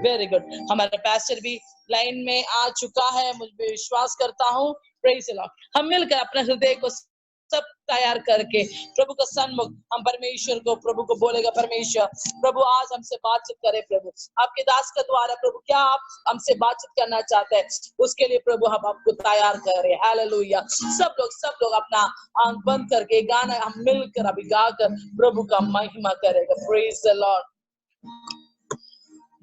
Very good. हमारा pastor भी line में आ चुका है, मुझे विश्वास करता हूँ। Praise the Lord. हम मिलकर अपने हृदय को सब तैयार करके प्रभु का सन्मुख हम परमेश्वर को, प्रभु को बोलेगा, परमेश्वर प्रभु आज हमसे बातचीत करे। प्रभु आपके दास का द्वारा प्रभु क्या आप हमसे बातचीत करना चाहते हैं, उसके लिए प्रभु हम आपको तैयार करें। हालेलुया। सब लोग अपना आंख बंद करके गाना हम मिलकर अभी गाकर प्रभु का महिमा करेगा। Praise the Lord.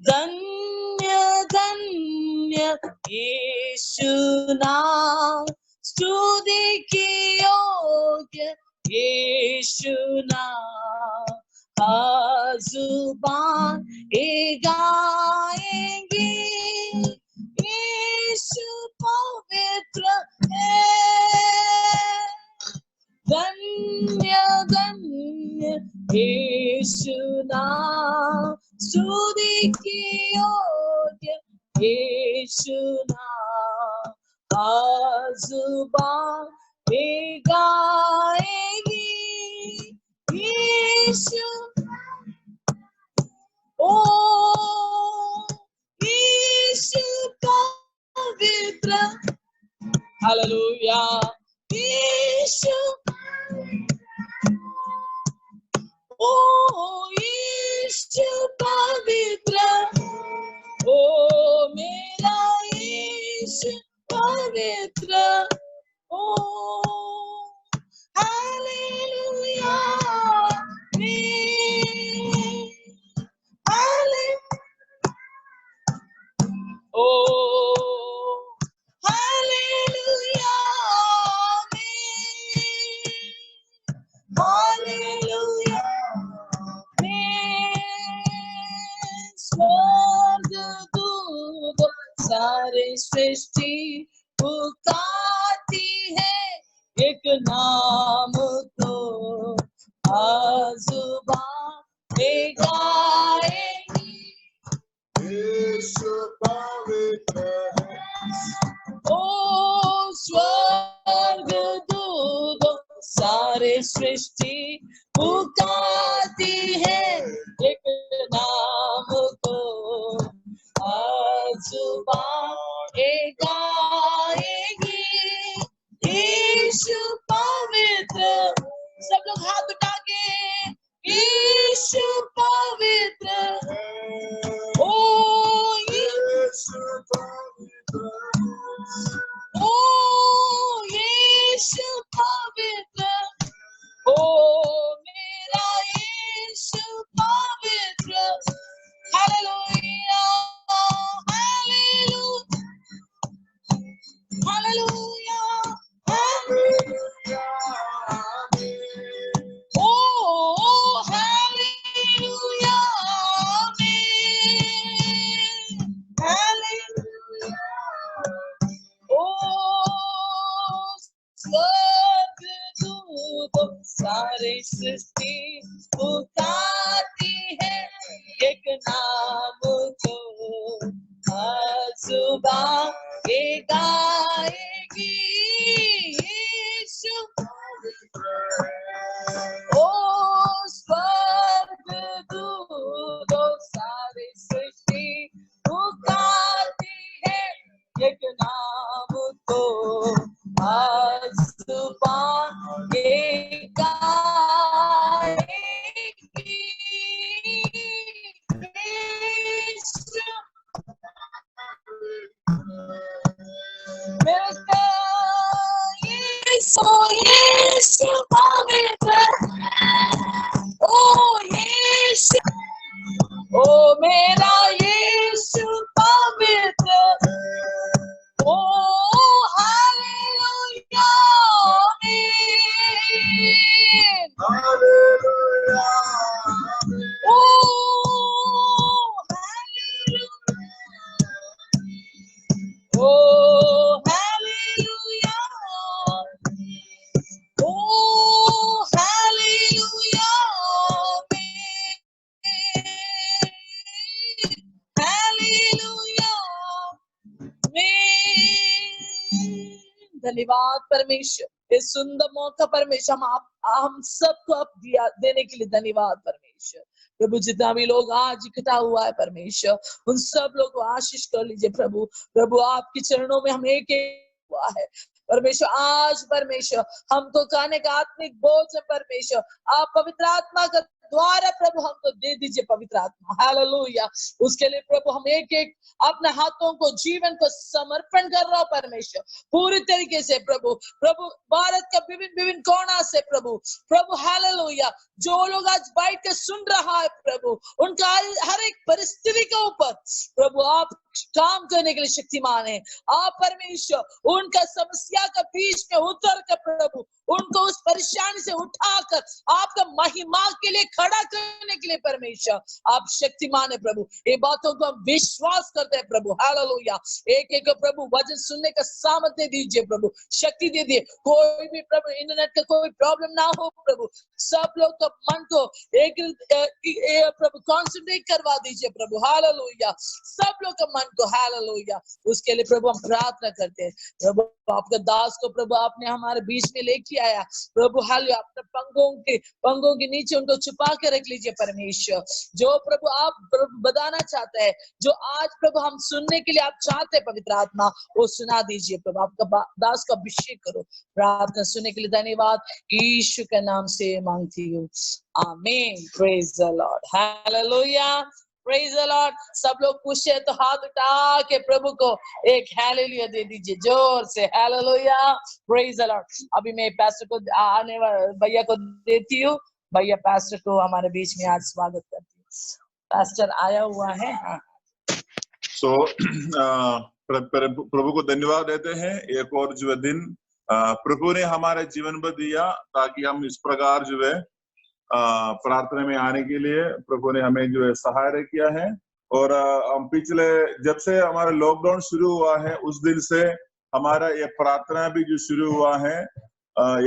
धन्य धन्य यीशु नाम, स्तुति की योग्य यीशु नाम, हर जुबान ये गाएंगे यीशु पवित्र है। धन्य धन्य यीशु नाम, स्तुति की योग्य यीशु नाम, हर जुबान ये गाएगी यीशु। ओ यीशु पवित्र, हालेलुया। यीशु, ओ यीशु पवित्र, ओ मेरा यीशु पवित्र, ओ हालेलुया। ओ हालेलुया, हालेलुया। स्वर्गदूत सारे सृष्टि पुकारती है एक नाम को, हर जुबान ये गाएगी यीशु पवित्र है। ओ स्वर्गदूत सारे सृष्टि पुकारती है एक नाम को, हर जुबान ये गाएगी यीशु पवित्र। सब लोग हाथ उठा के यीशु पवित्र, ओ यीशु पवित्र, ओ यीशु पवित्र, ओ मेरा यीशु पवित्र। हालेलुया, हालेलुया, हालेलुया, हालेलुया, ओ हालेलुया, हालेलुया। ओ स्वर्गदूत सारे सृष्टि पुकारती है एक नाम को, हर जुबान ये गाएगी यीशु। ओ स्वर्गदूत सारे सृष्टि पुकारती है एक नाम को, हर जुबान ये गाएगी यीशु। मिलकर यीशु, यीशु पवित्र, ओ यीशु, ओ मेरा यीशु पवित्र, ओ हालेलुया, हालेलुया, ओ हालेलुया, ओ हालेलुया, ओ हालेलुया, हालेलुया। धन्यवाद परमेश्वर, इस सुंदर मौका परमेश्वर हम सबको आप दिया देने के लिए धन्यवाद परमेश्वर। परमेश्वर। प्रभु जितना भी लोग आज इकट्ठा हुआ है परमेश्वर, उन सब लोग को आशीष कर लीजिए प्रभु। प्रभु आपके चरणों में हम एक हुआ है परमेश्वर। आज परमेश्वर हमको खाने का आत्मिक भोजन परमेश्वर आप पवित्र आत्मा का द्वारा प्रभु हमको दे दीजिए पवित्र आत्मा। हालेलुया। उसके लिए प्रभु हम एक एक अपने हाथों को जीवन को समर्पण कर रहा हूं परमेश्वर पूरी तरीके से प्रभु। प्रभु भारत का विभिन्न विभिन्न कोना से प्रभु प्रभु हालेलुया जो लोग आज बैठ के सुन रहा है प्रभु, उनका हर एक परिस्थिति के ऊपर प्रभु आप काम करने के लिए शक्तिमान है। आप परमेश्वर उनका समस्या का बीच में उतर कर प्रभु उनको उस परेशानी से उठाकर आपका महिमा के लिए खड़ा करने के लिए परमेश्वर आप शक्तिमान है प्रभु। ये बातों को हम विश्वास करते हैं प्रभु। हालेलुया। एक एक प्रभु वचन सुनने का सामर्थ्य दीजिए प्रभु, शक्ति दे दिए। कोई भी प्रभु इंटरनेट का कोई प्रॉब्लम ना हो प्रभु, सब लोग का मन को एक प्रभु कॉन्सेंट्रेट करवा दीजिए प्रभु। हालेलुया। सब लोग का मन को हालेलुया। उसके लिए प्रभु हम प्रार्थना करते हैं प्रभु। आपका दास को प्रभु आपने हमारे बीच में लेके आया प्रभु। हालेलुया। अपने पंगों के नीचे उनको छुपा के रख लीजिए परमेश्वर। जो प्रभु आप प्रभु बताना चाहते हैं, जो आज प्रभु हम सुनने के लिए आप चाहते हैं पवित्र आत्मा, वो सुना दीजिए प्रभु। आपका दास का अभिषेक करो। प्रार्थना सुनने के लिए धन्यवाद, यीशु के नाम से मांगती हूँ, आमीन। Praise the Lord. Hallelujah. Praise the Lord. सब लोग खुश है तो हाथ उठा के प्रभु को एक हालेलुया दे दीजिए जोर से। हालेलुया। Praise the Lord. अभी मैं पास्टर को आने वाले भैया को देती हूँ। भैया पास्टर को हमारे बीच में आज स्वागत करती हूँ। पास्टर आया हुआ है। हाँ। प्रभु को धन्यवाद देते हैं। एक और जो दिन प्रभु ने हमारे जीवन में दिया ताकि हम इस प्रकार जो है प्रार्थना में आने के लिए प्रभु ने हमें जो है सहायता किया है। और हम पिछले जब से हमारा लॉकडाउन शुरू हुआ है उस दिन से हमारा ये प्रार्थना भी जो शुरू हुआ है,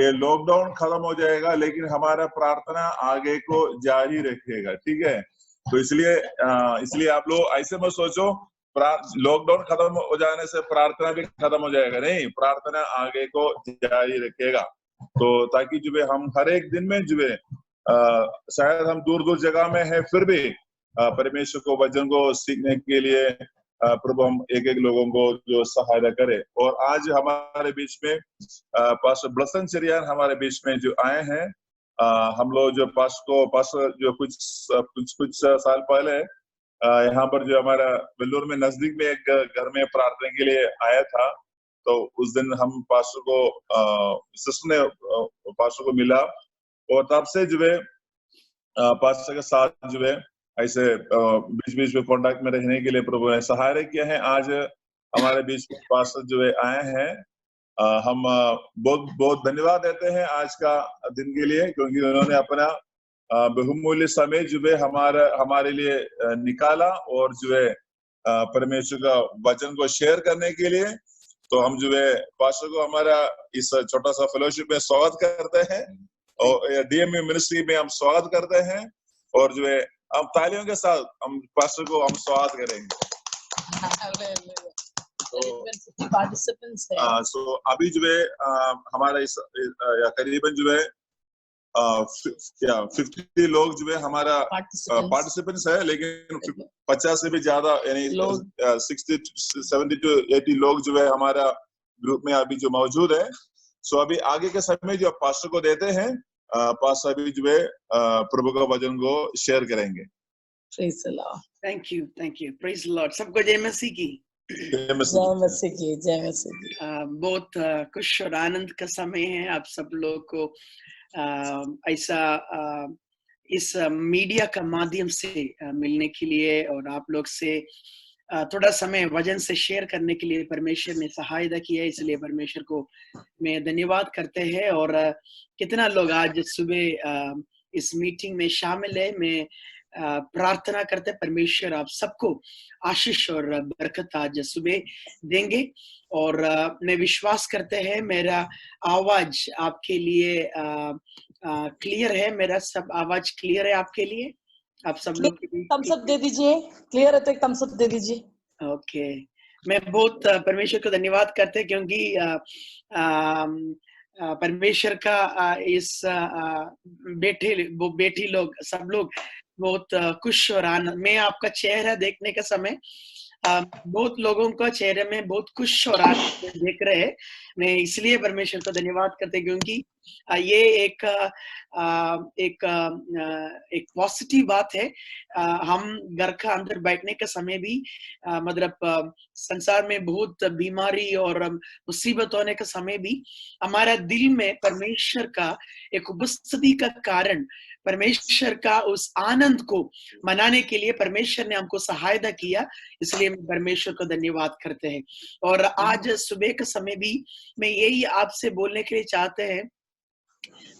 ये लॉकडाउन खत्म हो जाएगा लेकिन हमारा प्रार्थना आगे को जारी रखेगा। ठीक है। तो इसलिए आप लोग ऐसे मत सोचो लॉकडाउन खत्म हो जाने से प्रार्थना भी खत्म हो जाएगा। नहीं, प्रार्थना आगे को जारी रखेगा। तो ताकि जो है हम हर एक दिन में जो है शायद हम दूर दूर जगह में है फिर भी परमेश्वर को वचन को सीखने के लिए प्रभु हम एक एक लोगों को जो सहायता करे। और आज हमारे बीच में पास्टर ब्लसन चरियान हमारे बीच में जो आए हैं। हम लोग जो पास्टर जो कुछ साल पहले यहाँ पर जो हमारा वेल्लोर में नजदीक में एक घर में प्रार्थना के लिए आया था, तो उस दिन हम पास्टर को सिस्टर ने पास्टर को मिला और तब से जो है पास्टर के साथ जो है ऐसे बीच बीच में कॉन्टेक्ट में रहने के लिए प्रभु ने सहायता किया है। आज हमारे बीच में पास्टर जो है आए हैं। हम बहुत बहुत धन्यवाद देते हैं आज का दिन के लिए, क्योंकि उन्होंने अपना बहुमूल्य समय जो है हमारे लिए निकाला और जो है परमेश्वर का वचन को शेयर करने के लिए। तो हम जो है पास्टर को हमारा इस छोटा सा फेलोशिप में स्वागत करते हैं और डीएमए मिनिस्ट्री में हम स्वागत करते हैं। और जो है हम तालियों के साथ हम पास्टर को हम स्वागत करेंगे। तो अभी जो है हमारा इस करीबन जो है 50 लोग जो है हमारा पार्टिसिपेंट्स है, लेकिन 50 से भी ज्यादा यानी 60-70 to 80 लोग जो है हमारा ग्रुप में अभी जो मौजूद है। सो अभी आगे के समय जो पास्टर को देते हैं, पास्टर अभी जो है प्रभु का वचन को शेयर करेंगे। Praise the Lord. Thank you. Praise the Lord. सबको जय मसीह की। जय मसीह की। बहुत खुश और आनंद का समय है आप सब लोग को ऐसा इस मीडिया का माध्यम से मिलने के लिए और आप लोग से थोड़ा समय वचन से शेयर करने के लिए परमेश्वर ने सहायता की है। इसलिए परमेश्वर को मैं धन्यवाद करते हैं। और कितना लोग आज सुबह इस मीटिंग में शामिल है, मैं प्रार्थना करते परमेश्वर आप सबको आशीष और बरकत आज सुबह देंगे। और मैं विश्वास करते हैं मेरा आवाज आपके लिए क्लियर है, मेरा सब आवाज क्लियर है आपके लिए, आप सब लोग थम्स अप दे दीजिए। क्लियर है तो एक थम्स अप दे दीजिए। ओके। मैं बहुत परमेश्वर को धन्यवाद करते क्योंकि परमेश्वर का इस बेटी लोग सब लोग बहुत खुश और आनंद में आपका चेहरा देखने का समय बहुत लोगों का चेहरे में बहुत खुश और आनंद देख रहे हैं। मैं इसलिए परमेश्वर को धन्यवाद करते क्योंकि ये एक पॉजिटिव बात है। हम घर का अंदर बैठने के समय भी मतलब संसार में बहुत बीमारी और मुसीबत होने के समय भी हमारा दिल में परमेश्वर का एक उपस्थिति का कारण, परमेश्वर का उस आनंद को मनाने के लिए परमेश्वर ने हमको सहायता किया। इसलिए हम परमेश्वर को धन्यवाद करते हैं। और आज सुबह के समय भी मैं यही आपसे बोलने के लिए चाहते हैं।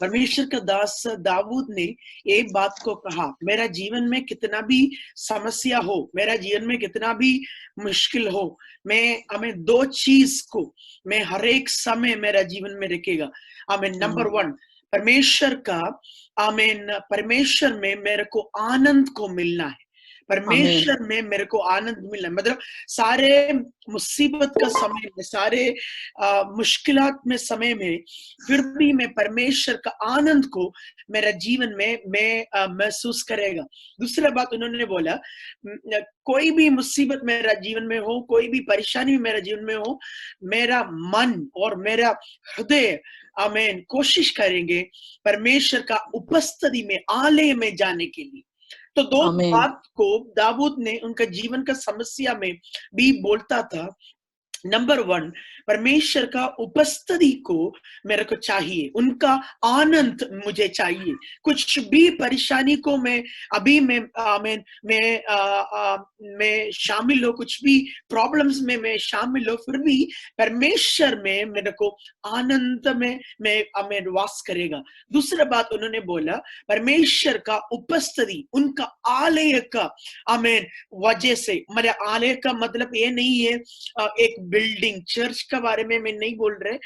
परमेश्वर का दास दाऊद ने एक बात को कहा, मेरा जीवन में कितना भी समस्या हो, मेरा जीवन में कितना भी मुश्किल हो, हमें दो चीज को मैं हर एक समय मेरा जीवन में रखेगा। आमीन। नंबर 1, परमेश्वर का आमीन, परमेश्वर में मेरे को आनंद को मिलना है। परमेश्वर में मेरे को आनंद मिलना, मतलब सारे मुसीबत का समय में, सारे मुश्किलात में समय में फिर भी मैं परमेश्वर का आनंद को मेरा जीवन में मैं महसूस करेगा। दूसरा बात उन्होंने बोला, कोई भी मुसीबत मेरा जीवन में हो, कोई भी परेशानी मेरा जीवन में हो, मेरा मन और मेरा हृदय आमीन कोशिश करेंगे परमेश्वर का उपस्थिति में, आलय में जाने के लिए। तो दो बात को दाऊद ने उनका जीवन का समस्या में भी बोलता था। नंबर 1, परमेश्वर का उपस्थिति को मेरे को चाहिए, उनका आनंद मुझे चाहिए। कुछ भी परेशानी को मैं अभी मैं शामिल हो, कुछ भी प्रॉब्लम्स में मैं शामिल हो, फिर भी परमेश्वर में मेरे को आनंद में मैं वास करेगा। दूसरा बात उन्होंने बोला, परमेश्वर का उपस्थिति, उनका आलय का आमीन वजह से, मेरे आलय का मतलब ये नहीं है एक बिल्डिंग चर्च के बारे में मैं नहीं बोल रहे।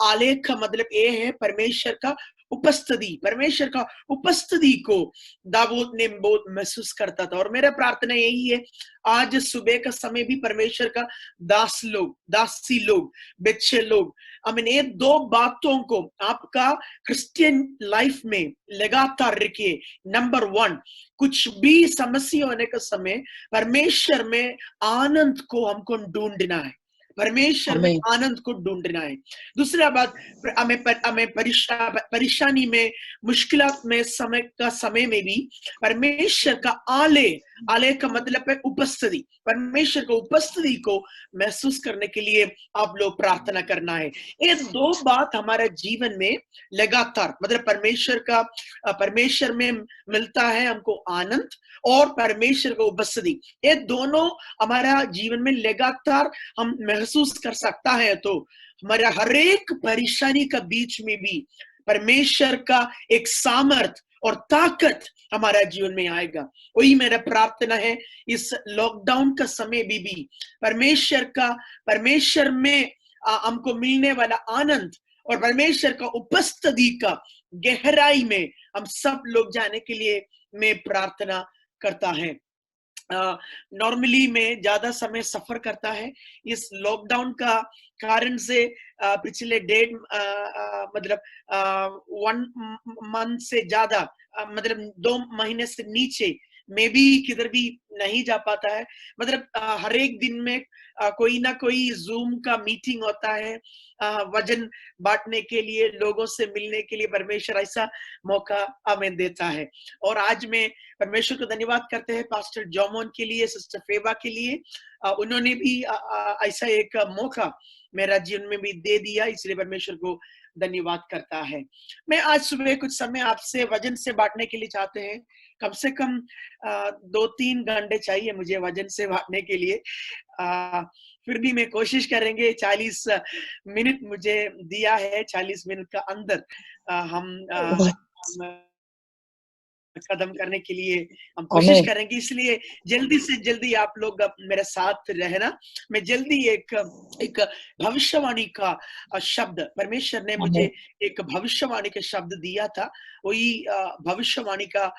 आलय का मतलब ये है परमेश्वर का उपस्थिति। परमेश्वर का उपस्थिति को दाऊद ने बहुत महसूस करता था। और मेरा प्रार्थना यही है, आज सुबह का समय भी परमेश्वर का दास लोग, दासी लोग, बच्चे लोग, आमीन, ये दो बातों को आपका क्रिश्चियन लाइफ में लगातार रखिए। नंबर 1, कुछ भी समस्या होने का समय परमेश्वर में आनंद को हमको ढूंढना है, परमेश्वर में आनंद को ढूंढना है। दूसरा बात, हमें परेशानी में, मुश्किलात में समय में भी परमेश्वर का आलय का मतलब है उपस्थिति, परमेश्वर को उपस्थिति को महसूस करने के लिए आप लोग प्रार्थना करना है। ये दो बात हमारे जीवन में लगातार, मतलब परमेश्वर में मिलता है हमको आनंद और परमेश्वर को उपस्थिति, ये दोनों हमारा जीवन में लगातार हम महसूस कर सकता है। तो हमारा हर एक परेशानी का बीच में भी परमेश्वर का एक सामर्थ और ताकत हमारा जीवन में आएगा। वही मेरा प्रार्थना है, इस लॉकडाउन का समय भी परमेश्वर में हमको मिलने वाला आनंद और परमेश्वर का उपस्थिति का गहराई में हम सब लोग जाने के लिए मैं प्रार्थना करता है। नॉर्मली में ज्यादा समय सफर करता है, इस लॉकडाउन का कारण से पिछले 1 मंथ से ज्यादा, मतलब 2 महीने से नीचे में भी किधर भी नहीं जा पाता है। मतलब हर एक दिन में कोई ना कोई जूम का मीटिंग होता है, वजन बांटने के लिए, लोगों से मिलने के लिए परमेश्वर ऐसा मौका हमें देता है। और आज में परमेश्वर को धन्यवाद करते हैं पास्टर जॉमोन के लिए, सिस्टर फेबा के लिए, उन्होंने भी ऐसा एक मौका मेरा जीवन में भी दे दिया, इसलिए परमेश्वर को धन्यवाद करता है। मैं आज सुबह कुछ समय आपसे वजन से बांटने के लिए चाहते हैं। कम से कम 2-3 घंटे चाहिए मुझे वजन से बांटने के लिए, फिर भी मैं कोशिश करेंगे। 40 मिनट मुझे दिया है, 40 मिनट का अंदर हम कदम करने के लिए हम कोशिश करेंगे। इसलिए जल्दी से जल्दी आप लोग मेरे साथ रहना। मैं जल्दी एक भविष्यवाणी का शब्द, परमेश्वर ने मुझे एक भविष्यवाणी का शब्द दिया था, वही भविष्यवाणी का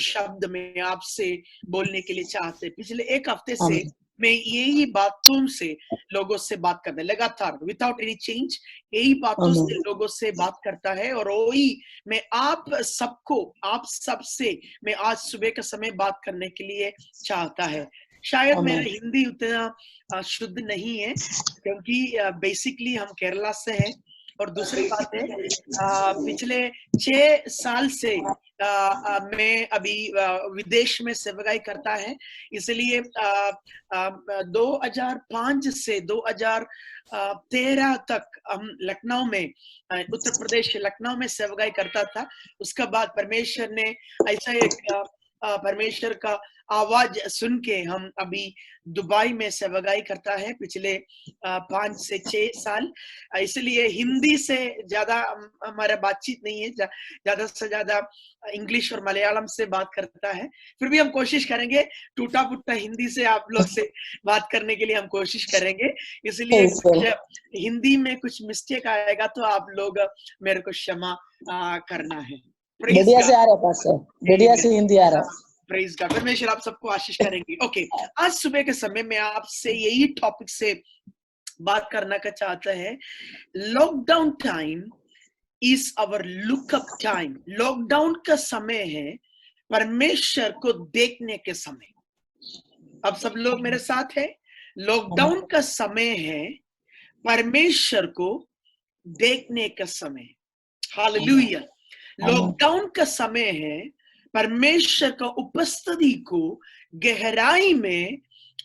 शब्द में आपसे बोलने के लिए चाहते। पिछले 1 हफ्ते से मैं यही बातों से लोगों से बात करता है लगातार, विदाउट एनी चेंज, यही बातों से लोगों से बात करता है। और वही मैं आप सबसे मैं आज सुबह का समय बात करने के लिए चाहता है। शायद मेरा हिंदी उतना शुद्ध नहीं है, क्योंकि बेसिकली हम केरला से हैं। और दूसरी बात है, पिछले 6 साल से मैं अभी विदेश में सेवकाई करता है, इसलिए 2005 से 2013 तक हम लखनऊ में, उत्तर प्रदेश लखनऊ में सेवकाई करता था। उसके बाद परमेश्वर ने ऐसा एक परमेश्वर का आवाज सुन के हम अभी दुबई में सेवकाई करता है पिछले 5 से 6 साल। इसलिए हिंदी से ज्यादा हमारा बातचीत नहीं है, ज्यादा से ज्यादा इंग्लिश और मलयालम से बात करता है। फिर भी हम कोशिश करेंगे, टूटा फूटा हिंदी से आप लोग से बात करने के लिए हम कोशिश करेंगे। इसलिए हिंदी में कुछ मिस्टेक आएगा तो आप लोग मेरे को क्षमा करना है। बढ़िया से आ रहा है पास्टर, बढ़िया से हिंदी आ रहा है। प्रेज गॉड, परमेश्वर आप सबको आशीष करेंगे। ओके, आज सुबह के समय में आपसे यही टॉपिक से बात करना का चाहता है। Lockdown time is our look up time. Lockdown का समय है परमेश्वर को देखने के समय। अब सब लोग मेरे साथ हैं। लॉकडाउन का समय है परमेश्वर को देखने का समय। हालेलुया। लॉकडाउन का समय है परमेश्वर का उपस्थिति को गहराई में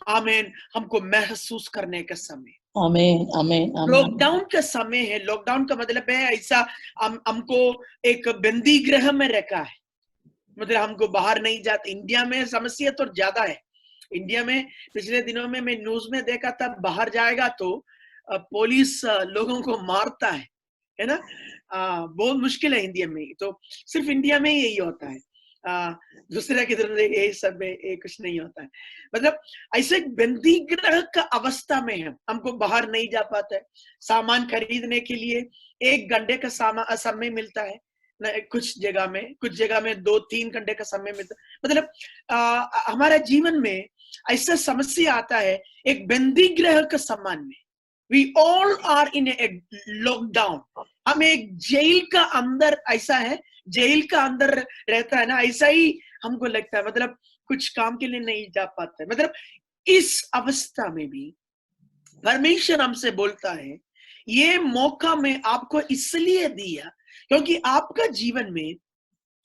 आमीन हमको महसूस करने का समय। आमीन आमीन। लॉकडाउन का समय है। लॉकडाउन का मतलब है ऐसा हमको एक बंदी गृह में रखा है, मतलब हमको बाहर नहीं जाते। इंडिया में समस्या तो ज्यादा है। इंडिया में पिछले दिनों में मैं न्यूज में देखा था, बाहर जाएगा तो पुलिस लोगों को मारता है ना। बहुत मुश्किल है इंडिया में। तो सिर्फ इंडिया में यही होता है, दूसरे की तरफ यही सब में कुछ नहीं होता है। मतलब ऐसे बंदी गृह का अवस्था में है, हमको बाहर नहीं जा पाता है। सामान खरीदने के लिए 1 घंटे का समय मिलता है, कुछ जगह में 2-3 घंटे का समय मिलता है। मतलब हमारे जीवन में ऐसा समस्या आता है एक बंदी गृह के समान में। We all are in a lockdown। हम एक जेल का अंदर, ऐसा है जेल का अंदर रहता है ना, ऐसा ही हमको लगता है। मतलब कुछ काम के लिए नहीं जा पाता है। मतलब इस अवस्था में भी परमेश्वर हमसे बोलता है, ये मौका मैं आपको इसलिए दिया क्योंकि आपका जीवन में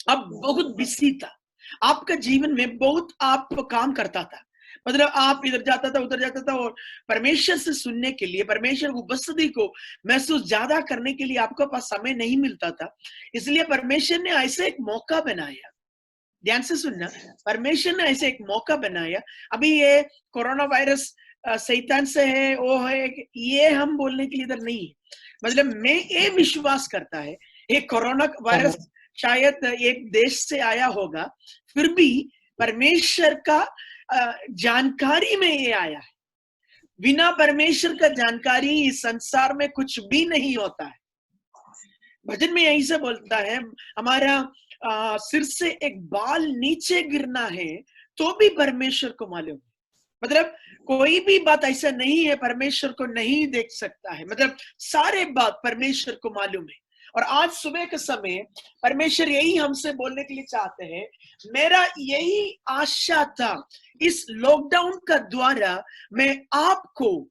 अब बहुत बिजी था। आपका जीवन में बहुत आप काम करता था, मतलब आप इधर जाता था उधर जाता था, और परमेश्वर से सुनने के लिए, परमेश्वर की उपस्थिति को महसूस ज्यादा करने के लिए आपके पास समय नहीं मिलता था। इसलिए परमेश्वर ने ऐसे एक मौका बनाया। ध्यान से सुनना, परमेश्वर ने ऐसे एक मौका बनाया। अभी ये कोरोना वायरस शैतान से है, वो है, ये हम बोलने के लिए इधर नहीं है। मतलब मैं ये विश्वास करता है ये कोरोना वायरस शायद एक देश से आया होगा, फिर भी परमेश्वर का जानकारी में ये आया है। बिना परमेश्वर का जानकारी इस संसार में कुछ भी नहीं होता है। भजन में यही से बोलता है, हमारा सिर से एक बाल नीचे गिरना है तो भी परमेश्वर को मालूम है। मतलब कोई भी बात ऐसा नहीं है परमेश्वर को नहीं देख सकता है। मतलब सारे बात परमेश्वर को मालूम है। और आज सुबह के समय परमेश्वर यही हमसे बोलने के लिए चाहते हैं। मेरा यही आशा था, इस लॉकडाउन का द्वारा मैं आपको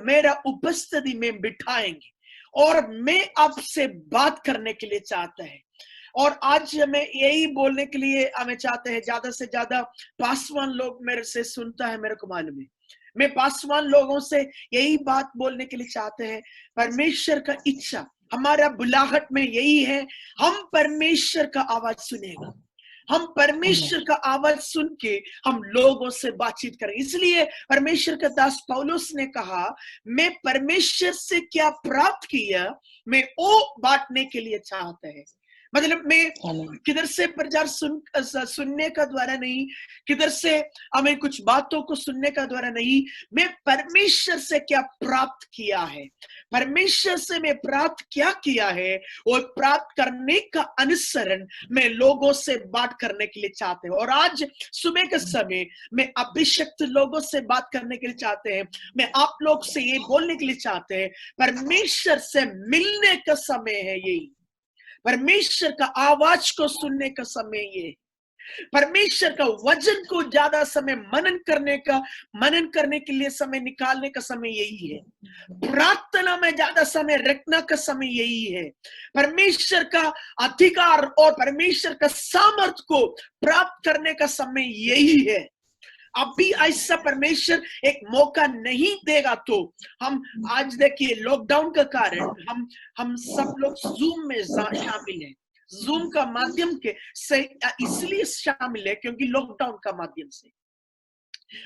मेरा उपस्थिति में बिठाएंगे और मैं आपसे बात करने के लिए चाहता है। और आज हमें यही बोलने के लिए हमें चाहते हैं, ज्यादा से ज्यादा पासवान लोग मेरे से सुनता है, मेरे को मालूम है। मैं पासवान लोगों से यही बात बोलने के लिए चाहते हैं। परमेश्वर का इच्छा, हमारा बुलाहट में यही है, हम परमेश्वर का आवाज सुनेगा। हम परमेश्वर का आवाज सुन के हम लोगों से बातचीत करें। इसलिए परमेश्वर का दास पौलुस ने कहा, मैं परमेश्वर से क्या प्राप्त किया मैं वो बांटने के लिए चाहता है। मतलब मैं किधर से प्रचार सुनने का द्वारा नहीं, किधर से हमें कुछ बातों को सुनने का द्वारा नहीं, मैं परमेश्वर से क्या प्राप्त किया है, परमेश्वर से मैं प्राप्त क्या किया है, और प्राप्त करने का अनुसरण मैं लोगों से बात करने के लिए चाहते हैं। और आज सुबह के समय मैं अभिषिक्त लोगों से बात करने के लिए चाहते हैं, मैं आप लोग से ये बोलने के लिए चाहते हैं, परमेश्वर से मिलने का समय है यही, परमेश्वर का आवाज को सुनने का समय ये, परमेश्वर का वचन को ज्यादा समय मनन करने के लिए समय निकालने का समय यही है, प्रार्थना में ज्यादा समय रखना का समय यही है, परमेश्वर का अधिकार और परमेश्वर का सामर्थ्य को प्राप्त करने का समय यही है। अभी ऐसा परमेश्वर एक मौका नहीं देगा तो हम आज देखिए लॉकडाउन का कारण हम सब लोग जूम में शामिल हैं, जूम का माध्यम के से इसलिए शामिल है क्योंकि लॉकडाउन का माध्यम से,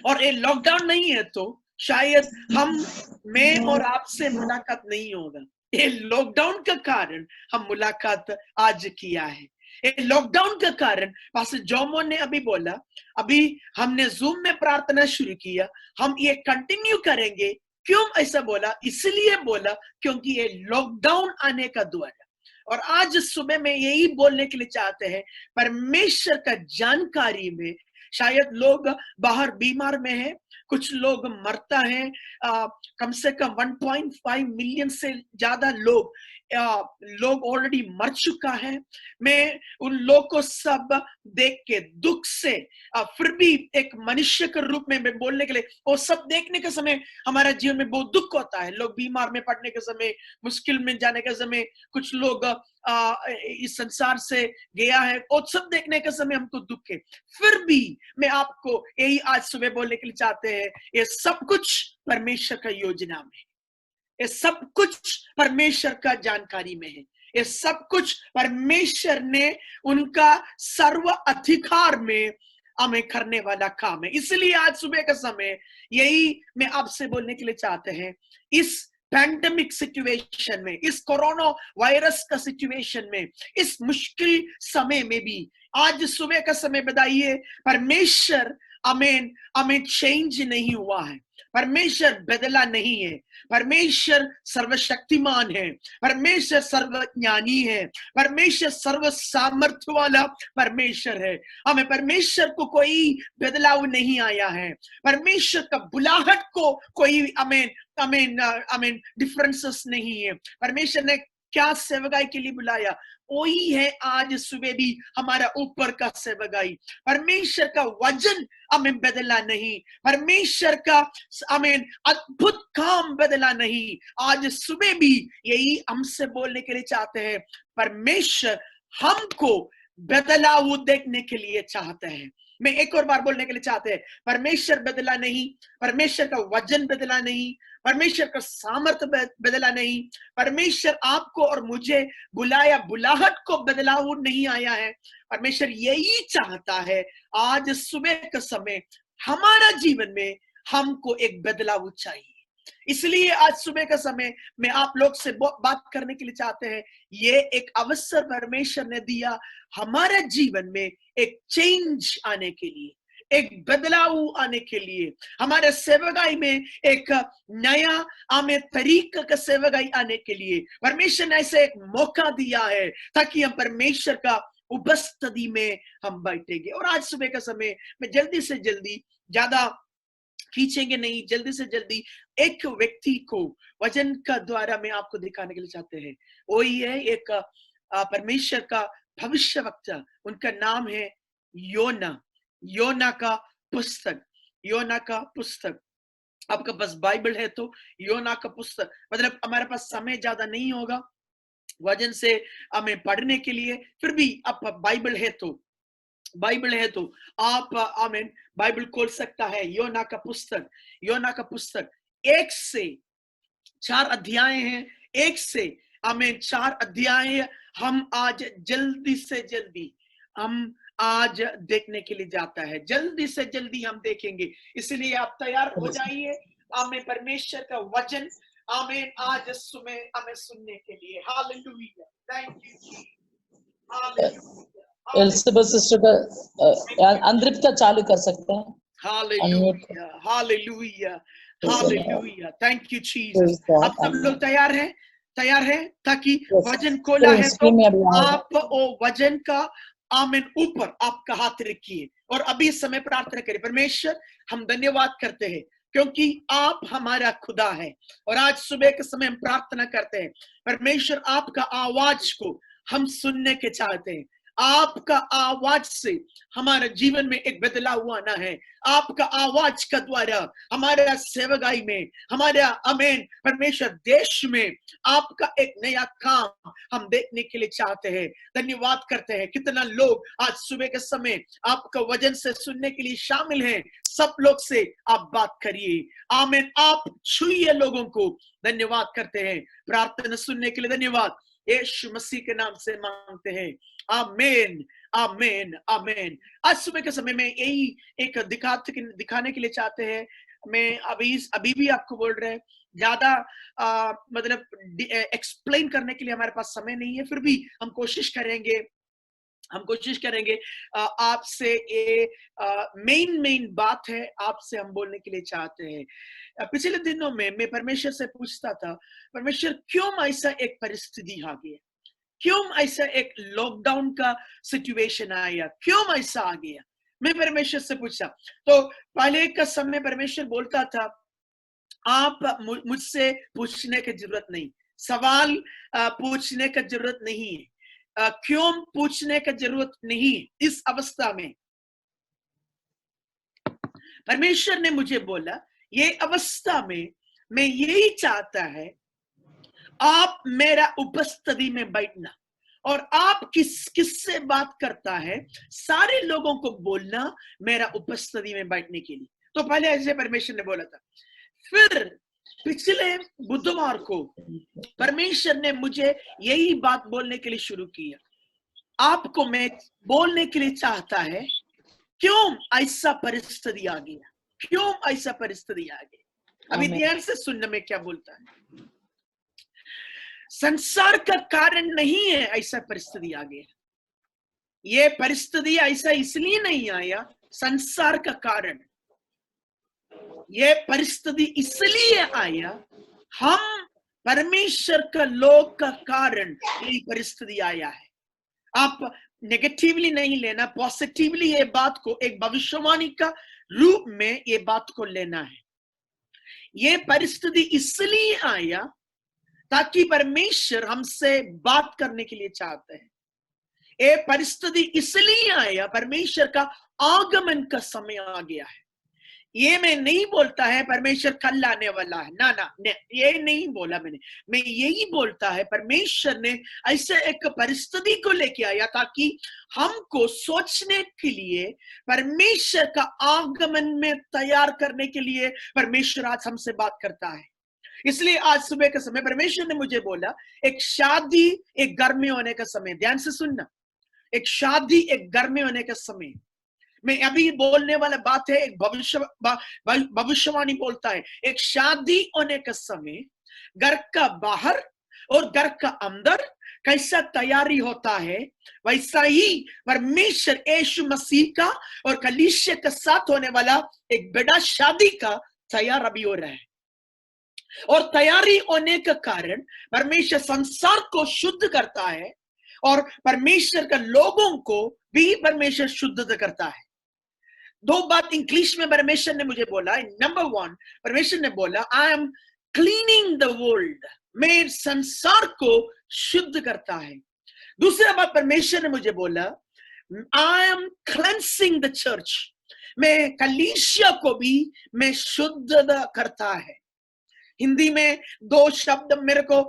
और ये लॉकडाउन नहीं है तो शायद मैं और आपसे मुलाकात नहीं होगा। ये लॉकडाउन का कारण हम मुलाकात आज किया है, लॉकडाउन का कारण पास्टर जोमो ने अभी बोला, अभी हमने जूम में प्रार्थना शुरू किया, हम ये कंटिन्यू करेंगे। क्यों ऐसा बोला? इसलिए बोला क्योंकि ये लॉकडाउन आने का दौर है। और आज सुबह में यही बोलने के लिए चाहते हैं, परमेश्वर का जानकारी में शायद लोग बाहर बीमार में हैं, कुछ लोग मरता है, कम से कम 1.5 मिलियन से ज्यादा लोग ऑलरेडी मर चुका है। मैं उन लोग को सब देख के दुख से, फिर भी एक मनुष्य के रूप में मैं बोलने के लिए, वो सब देखने के समय हमारा जीवन में बहुत दुख होता है। लोग बीमार में पड़ने के समय, मुश्किल में जाने के समय, कुछ लोग इस संसार से गया है, और सब देखने के समय हमको दुख है। फिर भी मैं आपको यही आज सुबह बोलने के लिए चाहते हैं, ये सब कुछ परमेश्वर का योजना में, ये सब कुछ परमेश्वर का जानकारी में है, ये सब कुछ परमेश्वर ने उनका सर्व अधिकार में हमें करने वाला काम है। इसलिए आज सुबह का समय यही मैं आपसे बोलने के लिए चाहते हैं, इस पैंडेमिक सिचुएशन में, इस कोरोना वायरस का सिचुएशन में, इस मुश्किल समय में भी आज सुबह का समय बताइए, परमेश्वर हमें चेंज नहीं हुआ है, परमेश्वर बदला नहीं है, परमेश्वर सर्वशक्तिमान है, परमेश्वर सर्वज्ञानी है, परमेश्वर सर्व सामर्थ्य वाला परमेश्वर है। हमें परमेश्वर को कोई बदलाव नहीं आया है, परमेश्वर का बुलाहट को कोई डिफरेंसेस नहीं है। परमेश्वर ने क्या सेवकाई के लिए बुलाया, वही है आज सुबह भी हमारा ऊपर का सेवकाई। परमेश्वर का वचन हमें बदला नहीं, परमेश्वर का अद्भुत काम बदला नहीं। आज सुबह भी यही हमसे बोलने के लिए चाहते हैं, परमेश्वर हमको बदलाव देखने के लिए चाहते हैं। मैं एक और बार बोलने के लिए चाहते हैं, परमेश्वर बदला नहीं, परमेश्वर का वचन बदला नहीं, परमेश्वर का सामर्थ्य बदला नहीं, परमेश्वर आपको और मुझे बुलाया, बुलाहट को बदलाव नहीं आया है। परमेश्वर यही चाहता है आज सुबह का समय हमारा जीवन में हमको एक बदलाव चाहिए। इसलिए आज सुबह का समय मैं आप लोग से बात करने के लिए चाहते हैं, ये एक अवसर परमेश्वर ने दिया हमारे जीवन में एक चेंज आने के लिए, एक बदलाव आने के लिए, हमारे सेवकाई में एक नया तरीका का सेवकाई आने के लिए परमेश्वर ने ऐसे एक मौका दिया है ताकि हम परमेश्वर का उपस्थिति में हम बैठेंगे। और आज सुबह का समय मैं जल्दी से जल्दी, ज्यादा खींचेंगे नहीं, जल्दी से जल्दी एक व्यक्ति को वचन का द्वारा मैं आपको दिखाने के लिए चाहते हैं। वही है एक परमेश्वर का भविष्यवक्ता, उनका नाम है योना। योना का पुस्तक, योना का पुस्तक। आपका बस बाइबल है तो योना का पुस्तक, मतलब हमारे पास समय ज्यादा नहीं होगा वचन से हमें पढ़ने के लिए, फिर भी आप बाइबल है तो आप बाइबल खोल सकता है। योना का पुस्तक, योना का पुस्तक 1 से 4 अध्याय हैं, 1 से 4 अध्याय हम आज जल्दी से जल्दी हम आज देखने के लिए जाता है, जल्दी से जल्दी हम देखेंगे। इसलिए आप तैयार हो जाइए, आमेन, परमेश्वर का वचन आमेन आज सुबह हमें सुनने के लिए। Hallelujah, thank you. Elizabeth sister का अंदरिप का चालू कर सकते हैं। Hallelujah, hallelujah, hallelujah, thank you Jesus. आप सब लोग तैयार हैं? तैयार हैं? ताकि वजन खोला है तो आप वो वजन का आमीन ऊपर आपका हाथ रखिए और अभी इस समय प्रार्थना करिए। परमेश्वर, हम धन्यवाद करते हैं क्योंकि आप हमारा खुदा है और आज सुबह के समय हम प्रार्थना करते हैं परमेश्वर, आपका आवाज को हम सुनने के चाहते हैं। आपका आवाज से हमारे जीवन में एक बदलाव आना है। आपका आवाज का द्वारा हमारा सेवकाई में, हमारा आमीन परमेश्वर देश में आपका एक नया काम हम देखने के लिए चाहते हैं। धन्यवाद करते हैं कितना लोग आज सुबह के समय आपका वचन से सुनने के लिए शामिल हैं। सब लोग से आप बात करिए, आमीन, आप छुइए लोगों को। धन्यवाद करते हैं, प्रार्थना सुनने के लिए धन्यवाद। यीशु मसीह के नाम से मांगते हैं, आमीन, आमीन, आमीन। आज सुबह के समय में यही एक दिखाने के लिए चाहते हैं। मैं अभी भी आपको बोल रहे हैं, ज्यादा मतलब एक्सप्लेन करने के लिए हमारे पास समय नहीं है, फिर भी हम कोशिश करेंगे आपसे ये मेन बात है, आपसे हम बोलने के लिए चाहते हैं। पिछले दिनों में मैं परमेश्वर से पूछता था, परमेश्वर क्यों ऐसा एक परिस्थिति आ गया, क्यों ऐसा एक लॉकडाउन का सिचुएशन आया, क्यों ऐसा आ गया। मैं परमेश्वर से पूछा तो पहले का समय परमेश्वर बोलता था, आप मुझसे पूछने की जरूरत नहीं, सवाल पूछने की जरूरत नहीं है, क्यों पूछने की जरूरत नहीं। इस अवस्था में परमेश्वर ने मुझे बोला, ये अवस्था में मैं यही चाहता है आप मेरा उपस्थिति में बैठना, और आप किससे बात करता है, सारे लोगों को बोलना मेरा उपस्थिति में बैठने के लिए। तो पहले ऐसे परमेश्वर ने बोला था। फिर पिछले बुधवार को परमेश्वर ने मुझे यही बात बोलने के लिए शुरू किया, आपको मैं बोलने के लिए चाहता है क्यों ऐसा परिस्थिति आ गया, क्यों ऐसा परिस्थिति आ गया। अभी ध्यान से सुनने में क्या बोलता है, संसार का कारण नहीं है ऐसा परिस्थिति आ गया, ये परिस्थिति ऐसा इसलिए नहीं आया संसार का कारण, ये परिस्थिति इसलिए आया हम परमेश्वर का लोग का कारण ये परिस्थिति आया है। आप नेगेटिवली नहीं लेना, पॉजिटिवली ये बात को एक भविष्यवाणी का रूप में ये बात को लेना है। ये परिस्थिति इसलिए आया ताकि परमेश्वर हमसे बात करने के लिए चाहते हैं। ये परिस्थिति इसलिए आया, परमेश्वर का आगमन का समय आ गया है। ये मैं नहीं बोलता है परमेश्वर कल आने वाला है, ना ना, ये नहीं बोला मैंने। मैं यही बोलता है परमेश्वर ने ऐसे एक परिस्थिति को लेके आया ताकि हमको सोचने के लिए, परमेश्वर का आगमन में तैयार करने के लिए परमेश्वर आज हमसे बात करता है। इसलिए आज सुबह के समय परमेश्वर ने मुझे बोला, एक शादी एक घर में होने का समय, ध्यान से सुनना, एक शादी एक घर में होने का समय। मैं अभी बोलने वाला बात है, एक भविष्यवाणी बोलता है, एक शादी होने का समय घर का बाहर और घर का अंदर कैसा तैयारी होता है, वैसा ही परमेश्वर यीशु मसीह का और कलीसिया के साथ होने वाला एक बड़ा शादी का तैयार अभी हो रहा है। और तैयारी होने का कारण परमेश्वर संसार को शुद्ध करता है और परमेश्वर के लोगों को भी परमेश्वर शुद्ध करता है। दो बात इंग्लिश में परमेश्वर ने मुझे बोला। नंबर 1, परमेश्वर ने बोला, I am cleaning the world, मैं संसार को शुद्ध करता है। दूसरा बात परमेश्वर ने मुझे बोला, I am cleansing the church, मैं कलीसिया को भी मैं शुद्ध करता है। हिंदी में दो शब्द मेरे को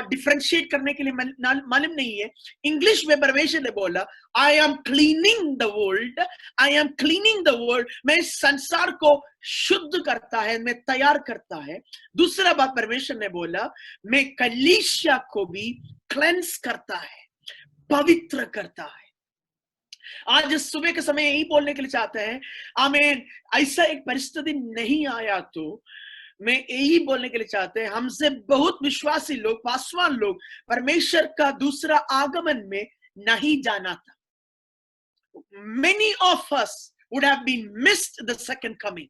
डिफरेंशिएट करने के लिए मालूम नहीं है। इंग्लिश में परमेश्वर ने बोला, I am cleaning the world, I am cleaning the world, मैं संसार को शुद्ध करता है, मैं तैयार करता है। दूसरा बात परमेश्वर ने बोला, मैं कलीसिया को भी क्लेंस करता है, पवित्र करता है। आज सुबह के समय यही बोलने के लिए चाहते हैं, आमीन। ऐसा एक परिस्थिति नहीं आया तो मैं यही बोलने के लिए चाहते हैं, हमसे बहुत विश्वासी लोग, पासवान लोग परमेश्वर का दूसरा आगमन में नहीं जाना था. Many of us would have been missed the second coming.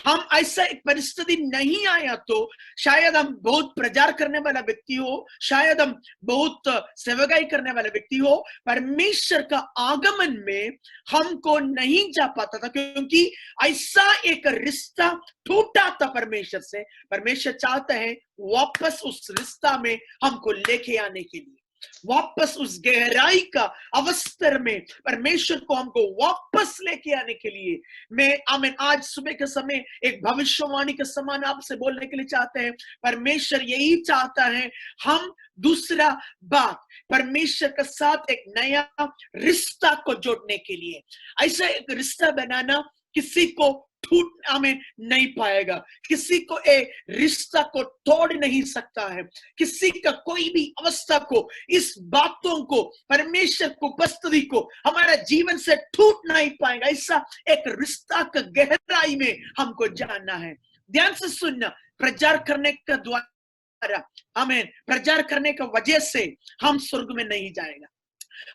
हम ऐसा एक परिस्थिति नहीं आया तो शायद हम बहुत प्रचार करने वाला व्यक्ति हो, शायद हम बहुत सेवकाई करने वाला व्यक्ति हो, परमेश्वर का आगमन में हमको नहीं जा पाता था, क्योंकि ऐसा एक रिश्ता टूटा था परमेश्वर से. परमेश्वर चाहते हैं वापस उस रिश्ता में हमको लेके आने के लिए, वापस उस गहराई का अवस्तर में परमेश्वर को हमको वापस लेके आने के लिए. मैं आमीन आज सुबह के समय एक भविष्यवाणी के समान आपसे बोलने के लिए चाहते हैं. परमेश्वर यही चाहता है, हम दूसरा बात परमेश्वर के साथ एक नया रिश्ता को जोड़ने के लिए. ऐसा एक रिश्ता बनाना किसी को टूट आमीन नहीं पाएगा, किसी को एक रिश्ता को तोड़ नहीं सकता है, किसी का कोई भी अवस्था को, इस बातों को, परमेश्वर को, उपस्थिति को हमारा जीवन से टूट नहीं पाएगा. ऐसा एक रिश्ता का गहराई में हमको जानना है. ध्यान से सुनना, प्रचार करने का द्वारा आमीन, प्रचार करने का वजह से हम स्वर्ग में नहीं जाएगा.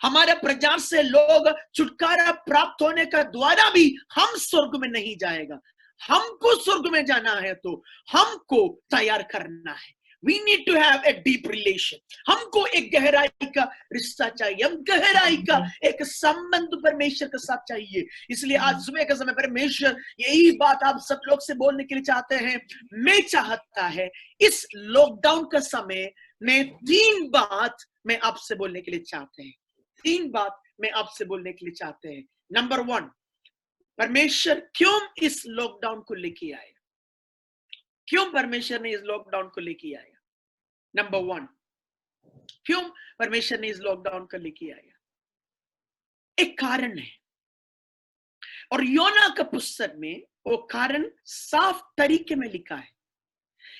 हमारे प्रचार से लोग छुटकारा प्राप्त होने का द्वारा भी हम स्वर्ग में नहीं जाएगा. हमको स्वर्ग में जाना है तो हमको तैयार करना है. We need to have a deep relation. हमको एक गहराई का रिश्ता चाहिए, हम गहराई का एक संबंध परमेश्वर के साथ चाहिए. इसलिए आज सुबह के समय परमेश्वर यही बात आप सब लोग से बोलने के लिए चाहते हैं. मैं चाहता है इस लॉकडाउन का समय में 3 बात मैं आपसे बोलने के लिए चाहते हैं. 3 बात मैं आपसे बोलने के लिए चाहते हैं. नंबर 1, परमेश्वर क्यों इस लॉकडाउन को लेके आया, क्यों परमेश्वर ने इस लॉकडाउन को लेके आया. नंबर 1, क्यों परमेश्वर ने इस लॉकडाउन को लेके आया. एक कारण है, और योना का पुस्तक में वो कारण साफ तरीके में लिखा है.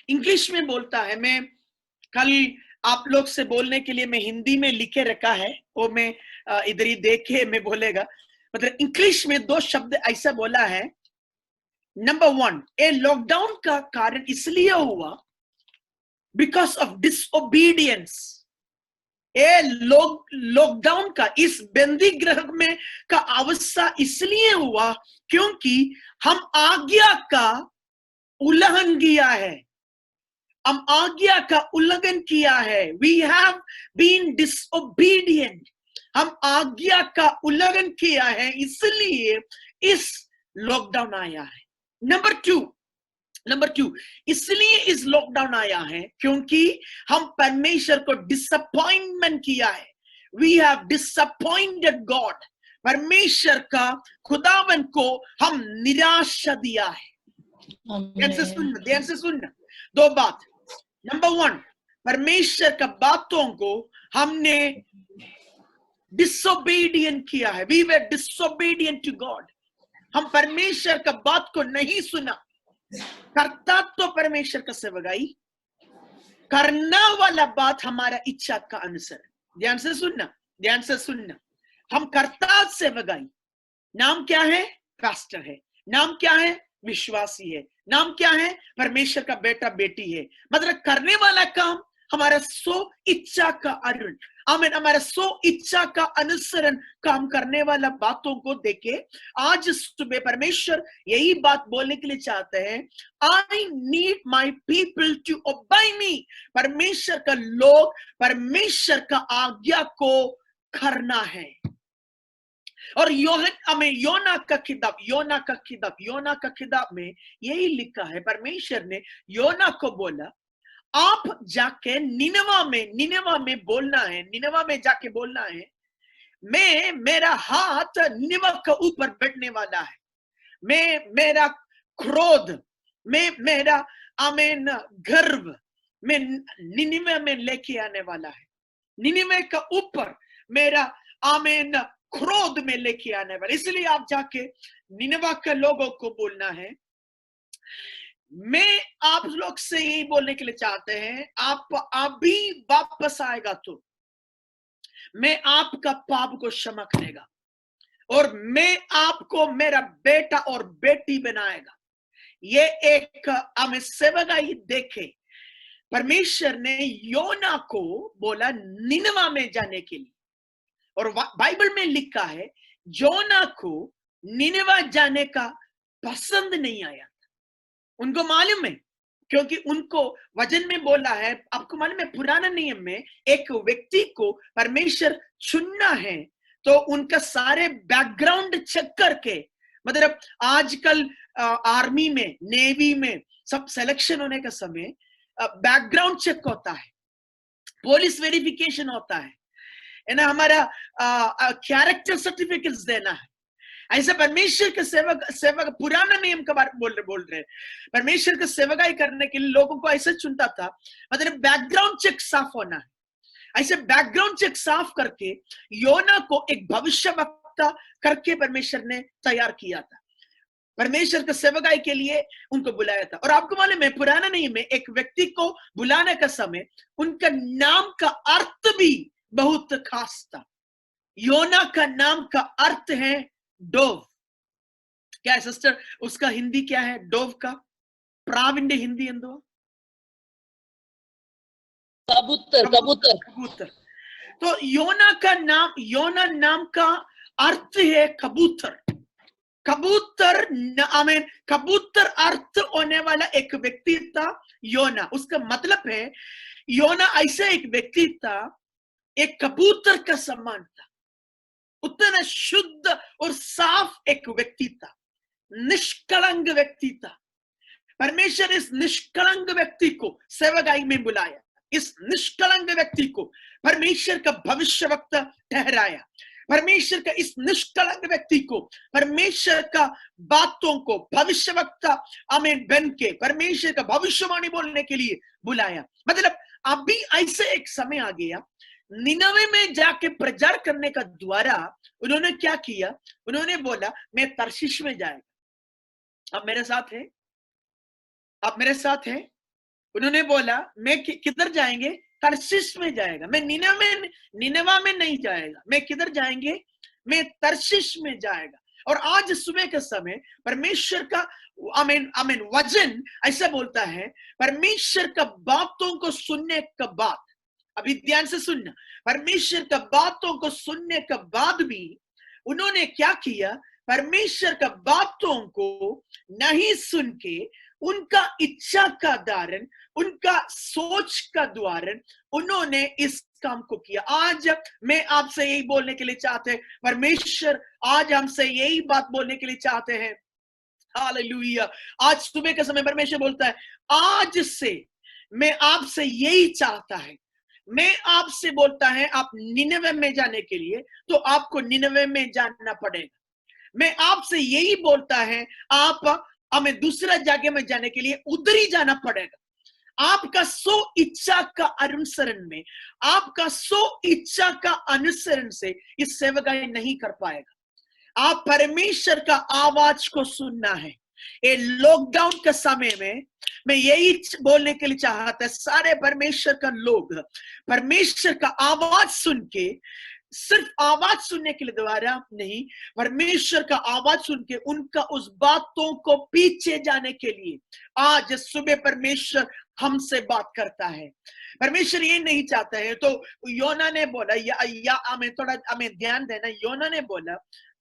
इंग्लिश में बोलता है, मैं कल आप लोग से बोलने के लिए मैं हिंदी में लिखे रखा है, वो मैं इधर ही देखे मैं बोलेगा. मतलब इंग्लिश में 2 शब्द ऐसा बोला है. नंबर 1, ए लॉकडाउन का कारण इसलिए हुआ because of disobedience. A lockdown का, इस बंदी गृह में का अवस्था इसलिए हुआ क्योंकि हम आज्ञा का उल्लंघन किया है, हम आज्ञा का उल्लंघन किया है. वी हैव बीन डिसओबीडियंट, हम आज्ञा का उल्लंघन किया है, इसलिए इस लॉकडाउन आया है. नंबर 2, इसलिए इस लॉकडाउन आया है क्योंकि हम परमेश्वर को डिसअपॉइंटमेंट किया है. We have disappointed God. परमेश्वर का, खुदावन को हम निराशा दिया है. ध्यान से सुनना 2 बात. नंबर 1, परमेश्वर का बातों को हमने डिसोबीडियंट किया है. We were disobedient to God. हम परमेश्वर का बात को नहीं सुना. करता तो परमेश्वर का सेवकाई, करना वाला बात हमारा इच्छा का अनुसार. ध्यान से सुनना. हम करता सेवकाई, नाम क्या है, पास्टर है. नाम क्या है, विश्वासी है. नाम क्या है, परमेश्वर का बेटा बेटी है. मतलब करने वाला काम हमारा सो इच्छा का अरुण, आमीन, हमारा सो इच्छा का अनुसरण काम करने वाला बातों को देखे आज सुबह परमेश्वर यही बात बोलने के लिए चाहते हैं. I need my people to obey me. परमेश्वर का लोग परमेश्वर का आज्ञा को करना है. और योना का किताब में यही लिखा है. परमेश्वर ने योना को बोला, आप जाके निनवा में बोलना है, निनवा में जाके बोलना है, मेरा हाथ निनवा के ऊपर बैठने वाला है. मेरा क्रोध, मेरा आमीन गर्व मैं निनिवे में लेके आने वाला है. निनिवे का ऊपर मेरा आमीन क्रोध में लेके आने वाला. इसलिए आप जाके निनवा के लोगों को बोलना है. मैं आप लोग से यही बोलने के लिए चाहते हैं, आप अभी वापस आएगा तो मैं आपका पाप को क्षमा करेगा और मैं आपको मेरा बेटा और बेटी बनाएगा. ये एक हमें सेवकाई देखे. परमेश्वर ने योना को बोला निनवा में जाने के लिए. और बाइबल में लिखा है योना को निनेवा जाने का पसंद नहीं आया था। उनको मालूम है, क्योंकि उनको वचन में बोला है, आपको मालूम है पुराना नियम में एक व्यक्ति को परमेश्वर चुनना है तो उनका सारे बैकग्राउंड चेक करके, मतलब आजकल आर्मी में, नेवी में सब सिलेक्शन होने का समय बैकग्राउंड चेक होता है, पुलिस वेरिफिकेशन होता है ना, हमारा कैरेक्टर सर्टिफिकेट्स देना है। ऐसा परमेश्वर के सेवक पुराना नियम का बारे बोल रहे परमेश्वर के सेवकाई करने के लिए लोगों को ऐसा चुनता था, मतलब बैकग्राउंड चेक साफ होना है। ऐसे बैकग्राउंड चेक साफ करके योना को एक भविष्यवक्ता करके परमेश्वर ने तैयार किया था, परमेश्वर के सेवकाई के लिए उनको बुलाया था। और आपको मालूम है पुराना नियम में एक व्यक्ति को बुलाने का समय उनका नाम का अर्थ भी बहुत खास था। योना का नाम का अर्थ है डोव। क्या है सिस्टर, उसका हिंदी क्या है डोव का? प्राविण्य हिंदी एंदो? कबूतर। कबूतर कबूतर। तो योना नाम का अर्थ है कबूतर। कबूतर कबूतर अर्थ होने वाला एक व्यक्ति था योना। उसका मतलब है योना ऐसा एक व्यक्ति था, एक कबूतर का समान था, उतना शुद्ध और साफ एक व्यक्ति था, निष्कलंक व्यक्ति था। परमेश्वर इस निष्कलंक व्यक्ति को सेवकाई में बुलाया, इस निष्कलंक व्यक्ति को परमेश्वर का भविष्यवक्ता ठहराया। परमेश्वर का इस निष्कलंक व्यक्ति को परमेश्वर का बातों को भविष्यवक्ता आमीन बन के परमेश्वर का भविष्यवाणी बोलने के लिए बुलाया। मतलब अभी ऐसे एक समय आ गया, निनवे में जाके प्रचार करने का द्वारा उन्होंने क्या किया, उन्होंने बोला मैं तर्शीश में जाएगा। आप मेरे साथ हैं? आप मेरे साथ हैं? उन्होंने बोला मैं किधर जाएंगे? तर्शीश में जाएगा। मैं निनवा में नहीं जाएगा। मैं किधर जाएंगे? मैं तर्शीश में जाएगा। और आज सुबह के समय परमेश्वर का आमीन वचन ऐसा बोलता है, परमेश्वर का बातों को सुनने के बाद, अभी ध्यान से सुनना, परमेश्वर का बातों को सुनने के बाद भी उन्होंने क्या किया, परमेश्वर का बातों को नहीं सुन के उनका इच्छा का कारण, उनका सोच का द्वारा उन्होंने इस काम को किया। आज मैं आपसे यही बोलने के लिए चाहते हैं, परमेश्वर आज हमसे यही बात बोलने के लिए चाहते हैं। हालेलुया। आज सुबह के समय परमेश्वर बोलता है, आज से मैं आपसे यही चाहता है, मैं आपसे बोलता है आप निनवे में जाने के लिए तो आपको निनवे में जाना पड़ेगा। मैं आपसे यही बोलता है आप हमें दूसरा जगह में जाने के लिए उधर ही जाना पड़ेगा। आपका सो इच्छा का अनुसरण में, आपका सो इच्छा का अनुसरण से इस सेवकाई नहीं कर पाएगा। आप परमेश्वर का आवाज को सुनना है। ये लॉकडाउन के समय में मैं यही बोलने के लिए चाहता है, सारे परमेश्वर का लोग परमेश्वर का आवाज सुन के, सिर्फ आवाज सुनने के लिए द्वारा नहीं, परमेश्वर का आवाज सुन के उनका उस बातों को पीछे जाने के लिए आज सुबह परमेश्वर हमसे बात करता है। परमेश्वर ये नहीं चाहता है। तो योना ने बोला या हमें ध्यान देना, योना ने बोला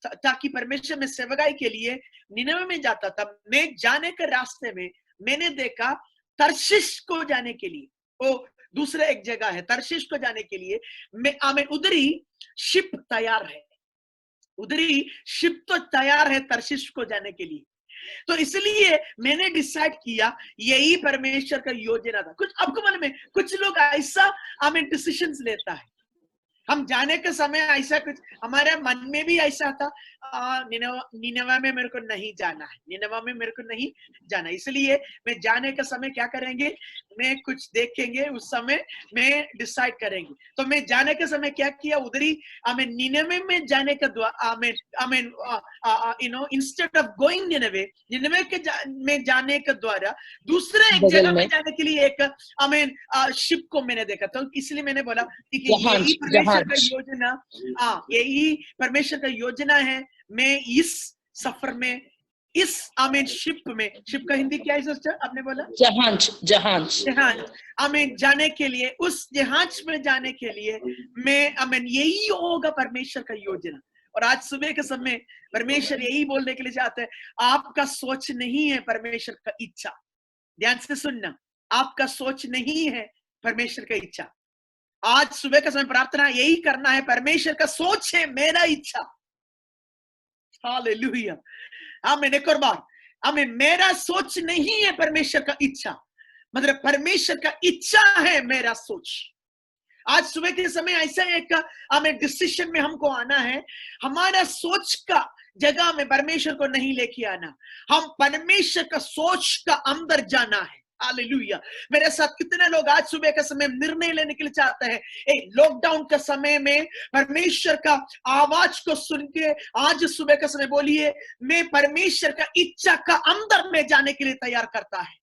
ताकि परमेश्वर में सेवकाई के लिए निनवे में जाता था, मैं जाने के रास्ते में मैंने देखा तर्शीश को जाने के लिए, वो दूसरा एक जगह है, तर्शीश को जाने के लिए मैं उधर ही शिप तैयार है, उधर ही शिप तो तैयार है तर्शीश को जाने के लिए। तो इसलिए मैंने डिसाइड किया यही परमेश्वर का योजना था। कुछ आपको मालूम है, कुछ लोग ऐसा डिसीजंस लेता है, हम जाने के समय ऐसा कुछ हमारे मन में भी ऐसा था, निनवा में मेरे को नहीं जाना है, निनवा में मेरे को नहीं जाना, इसलिए मैं जाने के समय क्या करेंगे, मैं कुछ देखेंगे, उस समय मैं डिसाइड करेंगे। तो मैं जाने के समय क्या किया, उधर ही निनवे में जाने का इंस्टेड ऑफ गोइंग निनवे में जाने के द्वारा दूसरे एक जगह में जाने के लिए एक शिप को मैंने देखा। तो इसलिए मैंने बोला कि यही परमेश्वर का योजना, यही परमेश्वर का योजना है, मैं इस सफर में इस आमीन शिप में, शिप का हिंदी क्या है सिस्टर आपने बोला? जहाज, जहाज। जहाज आमीन जाने के लिए, उस जहाज में जाने के लिए मैं आमीन यही होगा परमेश्वर का योजना। और आज सुबह के समय परमेश्वर यही बोलने के लिए चाहते हैं, आपका सोच नहीं है परमेश्वर का इच्छा। ध्यान से सुनना, आपका सोच नहीं है परमेश्वर का इच्छा। आज सुबह का समय प्रार्थना यही करना है, परमेश्वर का सोच है मेरा इच्छा। हालेलुया, आमीन। एक और बार, आमीन। मेरा सोच नहीं है परमेश्वर का इच्छा, मतलब परमेश्वर का इच्छा है मेरा सोच। आज सुबह के समय ऐसा एक हमें डिसीजन में हमको आना है, हमारा सोच का जगह में परमेश्वर को नहीं लेके आना, हम परमेश्वर का सोच का अंदर जाना है। हालेलुया। मेरे साथ कितने लोग आज सुबह के समय निर्णय लेने के लिए चाहते हैं? लॉकडाउन के समय में परमेश्वर का आवाज को सुन के आज सुबह के समय बोलिए, मैं परमेश्वर का इच्छा का अंदर में जाने के लिए तैयार करता है।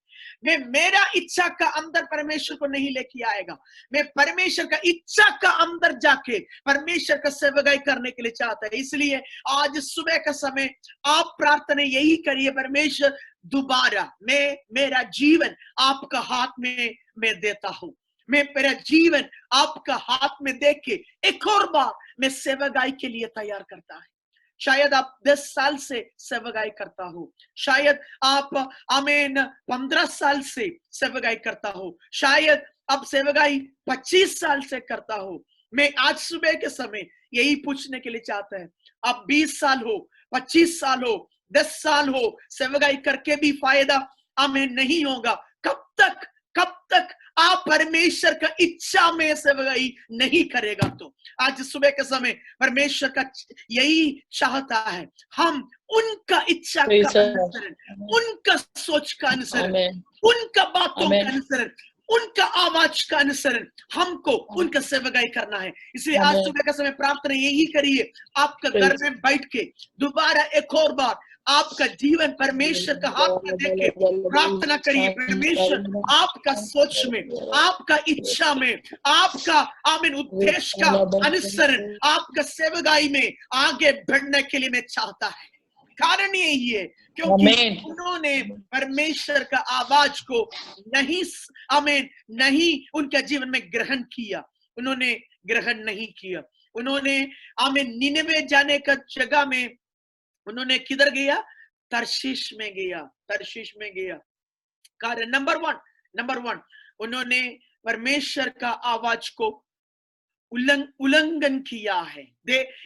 मैं मेरा इच्छा का अंदर परमेश्वर को नहीं लेके आएगा, मैं परमेश्वर का इच्छा का अंदर जाके परमेश्वर का सेवकाई करने के लिए चाहता है। इसलिए आज सुबह का समय आप प्रार्थना यही करिए, परमेश्वर दोबारा मैं मेरा जीवन आपका हाथ में मैं देता हूं, मैं मेरा जीवन आपका हाथ में दे के एक और बार मैं सेवकाई के लिए तैयार करता है। शायद आप 10 साल से सेवकाई करता हो, शायद आप आमीन 15 साल से सेवकाई करता हो, शायद आप सेवकाई 25 साल से करता हो। मैं आज सुबह के समय यही पूछने के लिए चाहता है, आप 20 साल हो, 25 साल हो, 10 साल हो, सेवकाई करके भी फायदा आमीन नहीं होगा। कब तक आप परमेश्वर का इच्छा में सेवकाई नहीं करेगा? तो आज सुबह के समय परमेश्वर का यही चाहता है, हम उनका इच्छा का अनुसरण, उनका सोच का अनुसरण, उनका बातों का अनुसरण, उनका आवाज का अनुसरण, हमको उनका सेवकाई करना है। इसलिए आज सुबह का समय प्रार्थना यही करिए, आपका घर में बैठ के दोबारा एक और बार आपका जीवन परमेश्वर का हाथ में देके प्रार्थना करिए, परमेश्वर आपका सोच में, आपका इच्छा में, आपका आमीन उद्देश्य का अनुसरण, आपका सेवकाई में आगे बढ़ने के लिए मैं चाहता है। कारण यही है क्योंकि उन्होंने परमेश्वर का आवाज को नहीं आमीन नहीं उनके जीवन में ग्रहण किया, उन्होंने ग्रहण नहीं किया। उन्होंने आमीन निनेवे जाने का जगह में उन्होंने किधर गया? तर्शीश में गया, तर्शीश में गया। कारण नंबर वन उन्होंने परमेश्वर का आवाज को उल्लंघन किया है।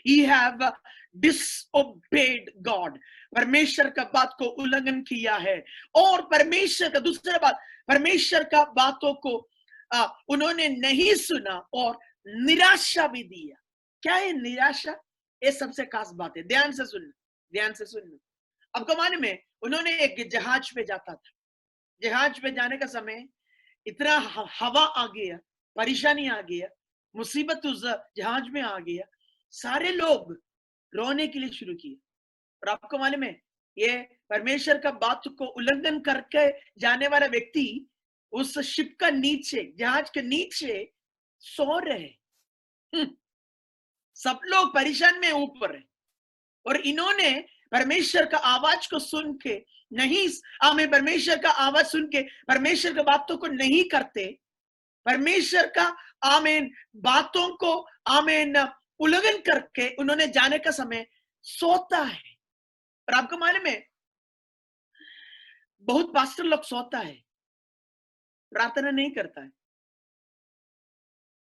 He have disobeyed God, परमेश्वर का बात को उल्लंघन किया है। और परमेश्वर का दूसरा बात, परमेश्वर का बातों को उन्होंने नहीं सुना और निराशा भी दिया। क्या है निराशा? ये सबसे खास बात है, ध्यान से सुनना, ध्यान से सुनना। अब कमाने में उन्होंने एक जहाज पे जाता था, जहाज पे जाने का समय इतना हवा आ गया, परेशानी आ गया, मुसीबत उस जहाज में आ गया, सारे लोग रोने के लिए शुरू किए। और आपको मालूम है, ये परमेश्वर का बात को उल्लंघन करके जाने वाला व्यक्ति उस शिप का नीचे, जहाज के नीचे सो रहे। सब लोग परेशान में ऊपर है और इन्होंने परमेश्वर का आवाज को सुन के नहीं, आमीन, परमेश्वर का आवाज सुन के परमेश्वर की बातों को नहीं करते, परमेश्वर का आमीन बातों को आमीन उल्लंघन करके उन्होंने जाने का समय सोता है। और आपको मालूम है, बहुत पास्टर लोग सोता है, प्रार्थना नहीं करता है।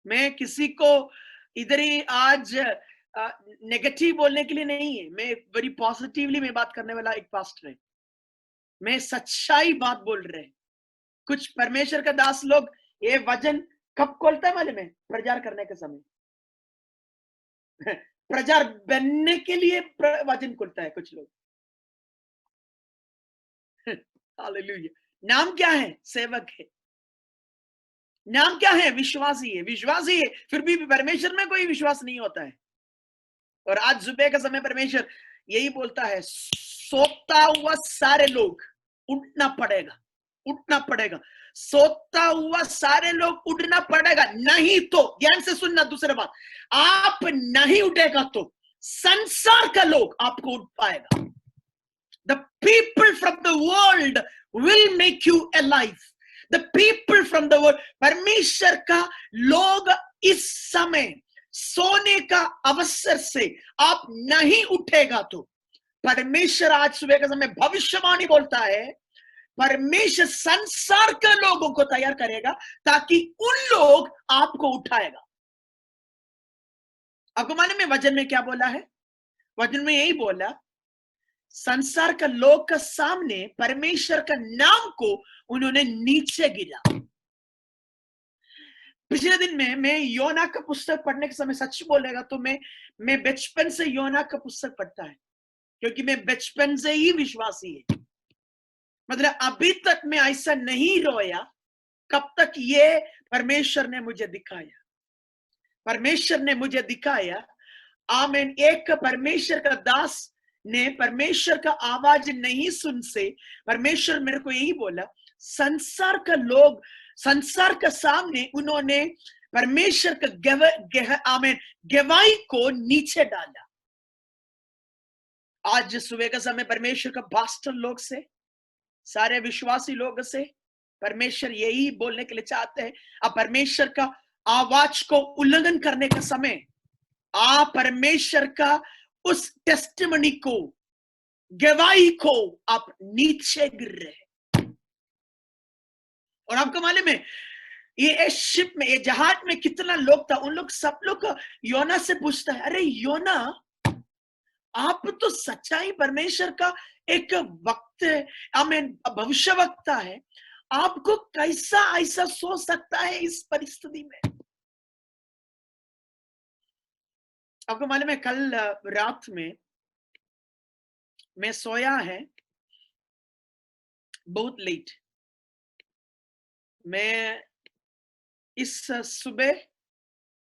मैं किसी को इधर ही आज नेगेटिव बोलने के लिए नहीं है, मैं बड़ी पॉजिटिवली मैं बात करने वाला एक पास्टर है, मैं सच्चाई बात बोल रहे हैं। कुछ परमेश्वर का दास लोग ये वजन कब खोलता है मालूम है? प्रचार करने के समय, प्रचार बनने के लिए वजन खोलता है कुछ लोग। हालेलुया। नाम क्या है? सेवक है। नाम क्या है? विश्वासी है। विश्वासी है, फिर भी परमेश्वर में कोई विश्वास नहीं होता है। और आज सुबह का समय परमेश्वर यही बोलता है, सोता हुआ सारे लोग उठना पड़ेगा, उठना पड़ेगा। सोता हुआ सारे लोग उठना पड़ेगा, नहीं तो ध्यान से सुनना, दूसरी बात, आप नहीं उठेगा तो संसार का लोग आपको उठ पाएगा। The people from the world will make you alive. The people from the world. परमेश्वर का लोग इस समय सोने का अवसर से आप नहीं उठेगा तो परमेश्वर आज सुबह के समय भविष्यवाणी बोलता है, परमेश्वर संसार के लोगों को तैयार करेगा ताकि उन लोग आपको उठाएगा। आपको मालूम है वचन में क्या बोला है? वचन में यही बोला, संसार का लोग का सामने परमेश्वर का नाम को उन्होंने नीचे गिरा। पिछले दिन में मैं योना का पुस्तक पढ़ने के समय सच बोलेगा तो मैं बचपन से योना का पुस्तक पढ़ता है, क्योंकि मैं बचपन से ही विश्वासी है। मतलब अभी तक मैं ऐसा नहीं रोया कब तक ये परमेश्वर ने मुझे दिखाया। परमेश्वर ने मुझे दिखाया, आमीन। एक परमेश्वर का दास ने परमेश्वर का आवाज नहीं सुन से परमेश्वर मेरे को यही बोला, संसार का लोग संसार का सामने उन्होंने परमेश्वर का आमीन गवाही को नीचे डाला। आज सुबह का समय परमेश्वर का पास्टर लोग से, सारे विश्वासी लोग से परमेश्वर यही बोलने के लिए चाहते हैं, अब परमेश्वर का आवाज को उल्लंघन करने का समय, आप परमेश्वर का उस टेस्टिमनी को, गवाही को आप नीचे गिर रहे हैं। और आपको मालूम है ये शिप में, ये जहाज में कितना लोग था, उन लोग सब लोग योना से पूछता है, अरे योना आप तो सच्चाई परमेश्वर का एक वक्त है, आमीन भविष्य वक्ता है, आपको कैसा ऐसा सोच सकता है इस परिस्थिति में? आपको मालूम है कल रात में मैं सोया है बहुत लेट। मैं इस सुबह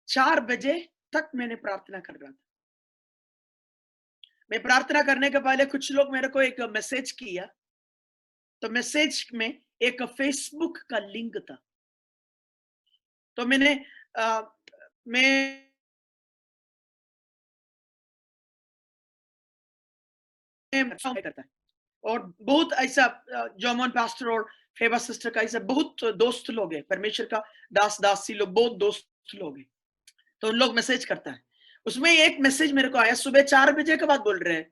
4 बजे तक मैंने प्रार्थना कर रहा था। मैं प्रार्थना करने के पहले कुछ लोग मेरे को एक मैसेज किया, तो मैसेज में एक फेसबुक का लिंक था, तो मैं करता है। और बहुत ऐसा जॉमन पास्टर और फेबा सिस्टर का ऐसा बहुत दोस्त लोग हैं, परमेश्वर का दासी लोग, बहुत दोस्त लोग हैं, तो उन लोग मैसेज करता है। उसमें एक मैसेज मेरे को आया, सुबह 4 बजे के बाद बोल रहे हैं,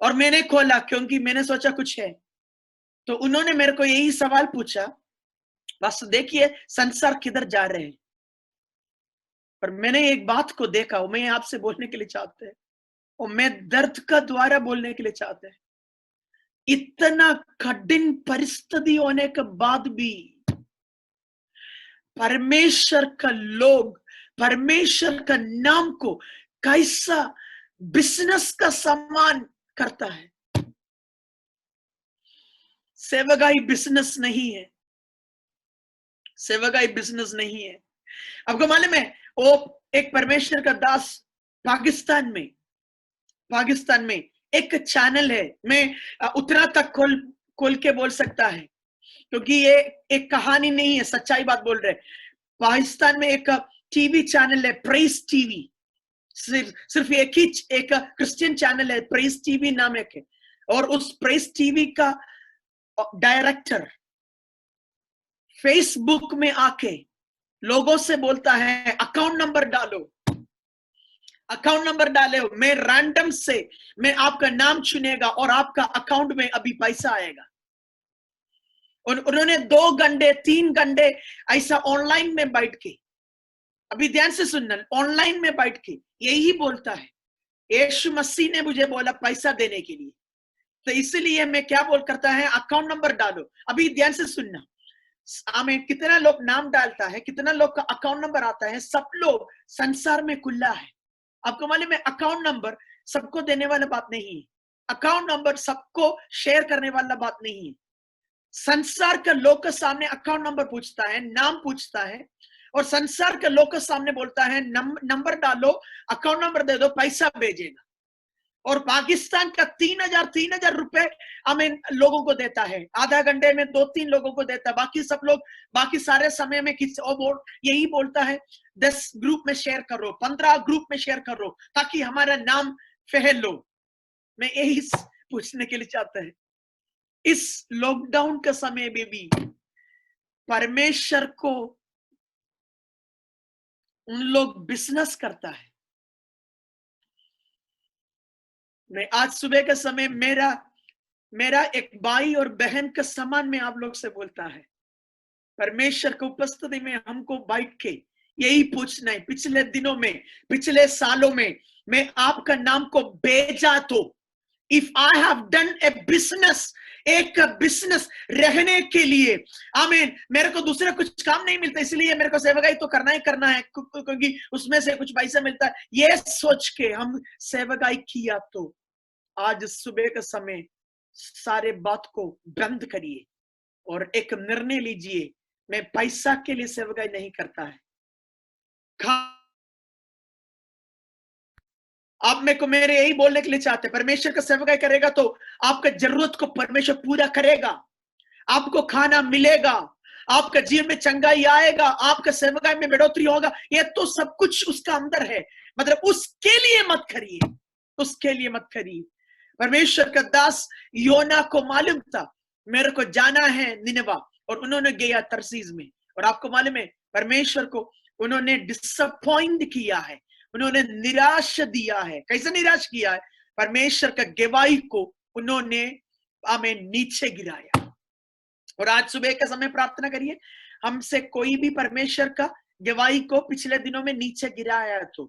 और मैंने खोला क्योंकि मैंने सोचा कुछ है, तो उन्होंने मेरे को यही सवाल पूछा, बस देखिए संसार किधर जा रहे हैं। पर मैंने एक बात को देखा, वो मैं आपसे बोलने के लिए चाहते हैं, और मैं दर्द का द्वारा बोलने के लिए चाहते हैं। इतना कठिन परिस्थिति होने के बाद भी परमेश्वर का लोग परमेश्वर का नाम को कैसा बिजनेस का सम्मान करता है। सेवकाई बिजनेस नहीं है, सेवकाई बिजनेस नहीं है। आपको मालूम है वो एक परमेश्वर का दास पाकिस्तान में एक चैनल है, मैं उतना तक खोल के बोल सकता है क्योंकि ये एक कहानी नहीं है, सच्चाई बात बोल रहे। पाकिस्तान में एक टीवी चैनल है प्रेस टीवी, सिर्फ एक ही एक क्रिश्चियन चैनल है, प्रेस टीवी नाम है, और उस प्रेस टीवी का डायरेक्टर फेसबुक में आके लोगों से बोलता है अकाउंट नंबर डालो, अकाउंट नंबर डाले, मैं रैंडम से मैं आपका नाम चुनेगा और आपका अकाउंट में अभी पैसा आएगा। उन्होंने 2 घंटे 3 घंटे ऐसा ऑनलाइन में बैठ के, अभी ध्यान से सुनना, ऑनलाइन में बैठ के यही बोलता है, यीशु मसीह ने मुझे बोला पैसा देने के लिए, तो इसीलिए मैं क्या बोल करता है अकाउंट नंबर डालो। अभी ध्यान से सुनना, आमीन। कितना लोग नाम डालता है, कितना लोग का अकाउंट नंबर आता है, सब लोग संसार में खुला है। आपको मालूम है अकाउंट नंबर सबको देने वाला बात नहीं है, अकाउंट नंबर सबको शेयर करने वाला बात नहीं है। संसार का लोग के सामने अकाउंट नंबर पूछता है, नाम पूछता है, और संसार के लोग के सामने बोलता है नंबर डालो, अकाउंट नंबर दे दो, पैसा भेजेगा। और पाकिस्तान का 3,000 रुपए आमीन लोगों को देता है, आधा घंटे में 2-3 लोगों को देता है, बाकी सब लोग बाकी सारे समय में यही बोलता है 10 ग्रुप में शेयर करो, 15 ग्रुप में शेयर करो ताकि हमारा नाम फैल लो। मैं यही पूछने के लिए चाहते हैं, इस लॉकडाउन के समय में भी परमेश्वर को उन लोग बिजनेस करता है। मैं आज सुबह के समय मेरा एक भाई और बहन के समान में आप लोग से बोलता है, परमेश्वर की उपस्थिति में हमको बैठ के यही पूछना है, पिछले दिनों में, पिछले सालों में मैं आपका नाम को भेजा तो if I have done A business, एक बिजनेस रहने के लिए, आमीन, मेरे को दूसरा कुछ काम नहीं मिलता, इसलिए मेरे को सेवकाई तो करना ही करना है क्योंकि उसमें से कुछ पैसा मिलता है, ये सोच के हम सेवकाई किया तो आज सुबह के समय सारे बात को बंद करिए और एक निर्णय लीजिए, मैं पैसा के लिए सेवकाई नहीं करता है। आप मेरे को मेरे यही बोलने के लिए चाहते हैं, परमेश्वर का सेवकाई करेगा तो आपका जरूरत को परमेश्वर पूरा करेगा, आपको खाना मिलेगा, आपका जीवन में चंगाई आएगा, आपका सेवकाई में बढ़ोतरी होगा, ये तो सब कुछ उसका अंदर है। मतलब उसके लिए मत करिए, उसके लिए मत करिए। परमेश्वर का दास योना को मालूम था मेरे को जाना है निनवा, और उन्होंने गया तरसीज में, और आपको मालूम है परमेश्वर को उन्होंने डिसअपॉइंट किया है, उन्होंने निराश दिया है। कैसे निराश किया है? परमेश्वर का गवाही को उन्होंने हमें नीचे गिराया। और आज सुबह के समय प्रार्थना करिए, हमसे कोई भी परमेश्वर का गवाही को पिछले दिनों में नीचे गिराया तो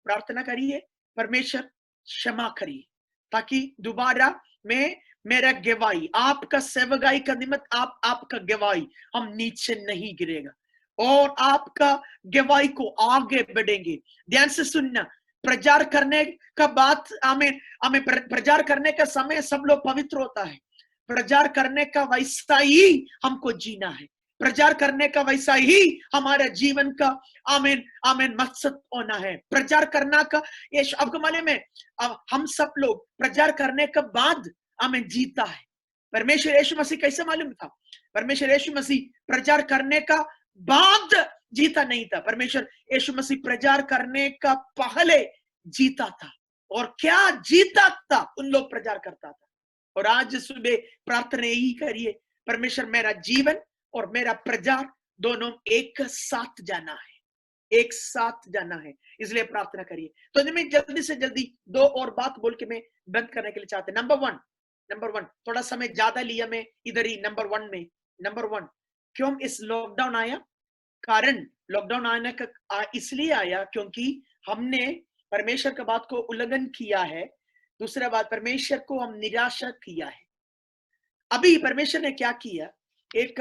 प्रार्थना करिए, परमेश्वर क्षमा करिए, ताकि दोबारा मैं मेरा गवाही, आपका सेवकाई का निमित्त आपका गवाही हम नीचे नहीं गिरेगा और आपका गवाही को आगे बढ़ेंगे। ध्यान से सुनना, प्रचार करने का बात, हमें प्रचार करने का समय सब लोग पवित्र होता है, प्रचार करने का वैसा ही हमको जीना है, प्रचार करने का वैसा ही हमारे जीवन का आमीन आमीन मकसद होना है। प्रचार करना का ये आपको मालूम है, हम सब लोग प्रचार करने के बाद हमें जीता है। परमेश्वर यीशु मसीह कैसे मालूम था? परमेश्वर यीशु मसीह प्रचार करने का बाद जीता नहीं था, परमेश्वर यीशु मसीह प्रचार करने का पहले जीता था। और क्या जीता था? उन लोग प्रचार करता था। और आज सुबह प्रार्थना यही करिए, परमेश्वर मेरा जीवन और मेरा प्रचार दोनों एक साथ जाना है, एक साथ जाना है, इसलिए प्रार्थना करिए। तो मैं जल्दी से जल्दी दो और बात बोल के मैं बंद करने के लिए चाहते हैं। नंबर वन, थोड़ा समय ज्यादा लिया मैं इधर ही नंबर वन, क्यों इस लॉकडाउन आया? कारण लॉकडाउन आने का इसलिए आया क्योंकि हमने परमेश्वर की बात को उल्लंघन किया है। दूसरा बात, परमेश्वर को हम निराशा किया है। अभी परमेश्वर ने क्या किया, एक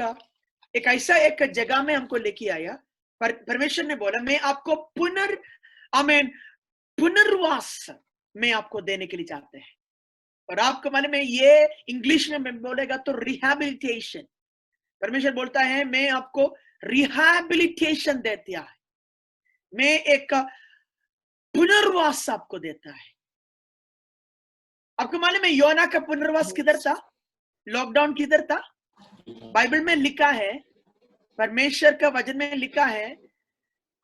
ऐसा एक जगह में हमको लेके आया। परमेश्वर ने बोला मैं आपको पुनर्वास में आपको देने के लिए चाहते हैं। और आपको मालूम है ये इंग्लिश में बोलेगा तो रिहैबिलिटेशन। परमेश्वर बोलता है मैं आपको रिहैबिलिटेशन देता है, मैं एक पुनर्वास आपको देता है। आपको मालूम है योना का पुनर्वास किधर था? लॉकडाउन किधर था? बाइबल में लिखा है, परमेश्वर का वचन में लिखा है,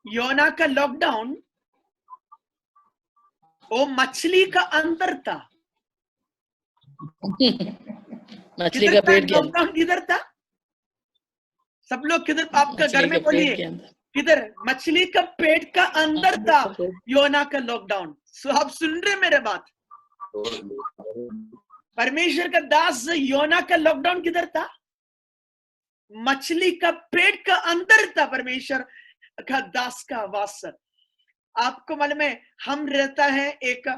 योना का लॉकडाउन वो मछली का अंदर था। मछली का पेट के लॉकडाउन किधर था? सब लोग किधर? आपका घर में बोलिए किधर? मछली का पेट का अंदर था योना का लॉकडाउन। सो आप सुन रहे मेरे बात? परमेश्वर का दास योना का लॉकडाउन किधर था? मछली का पेट का अंदर था परमेश्वर का दास का वास। आपको मालूम है हम रहता है एक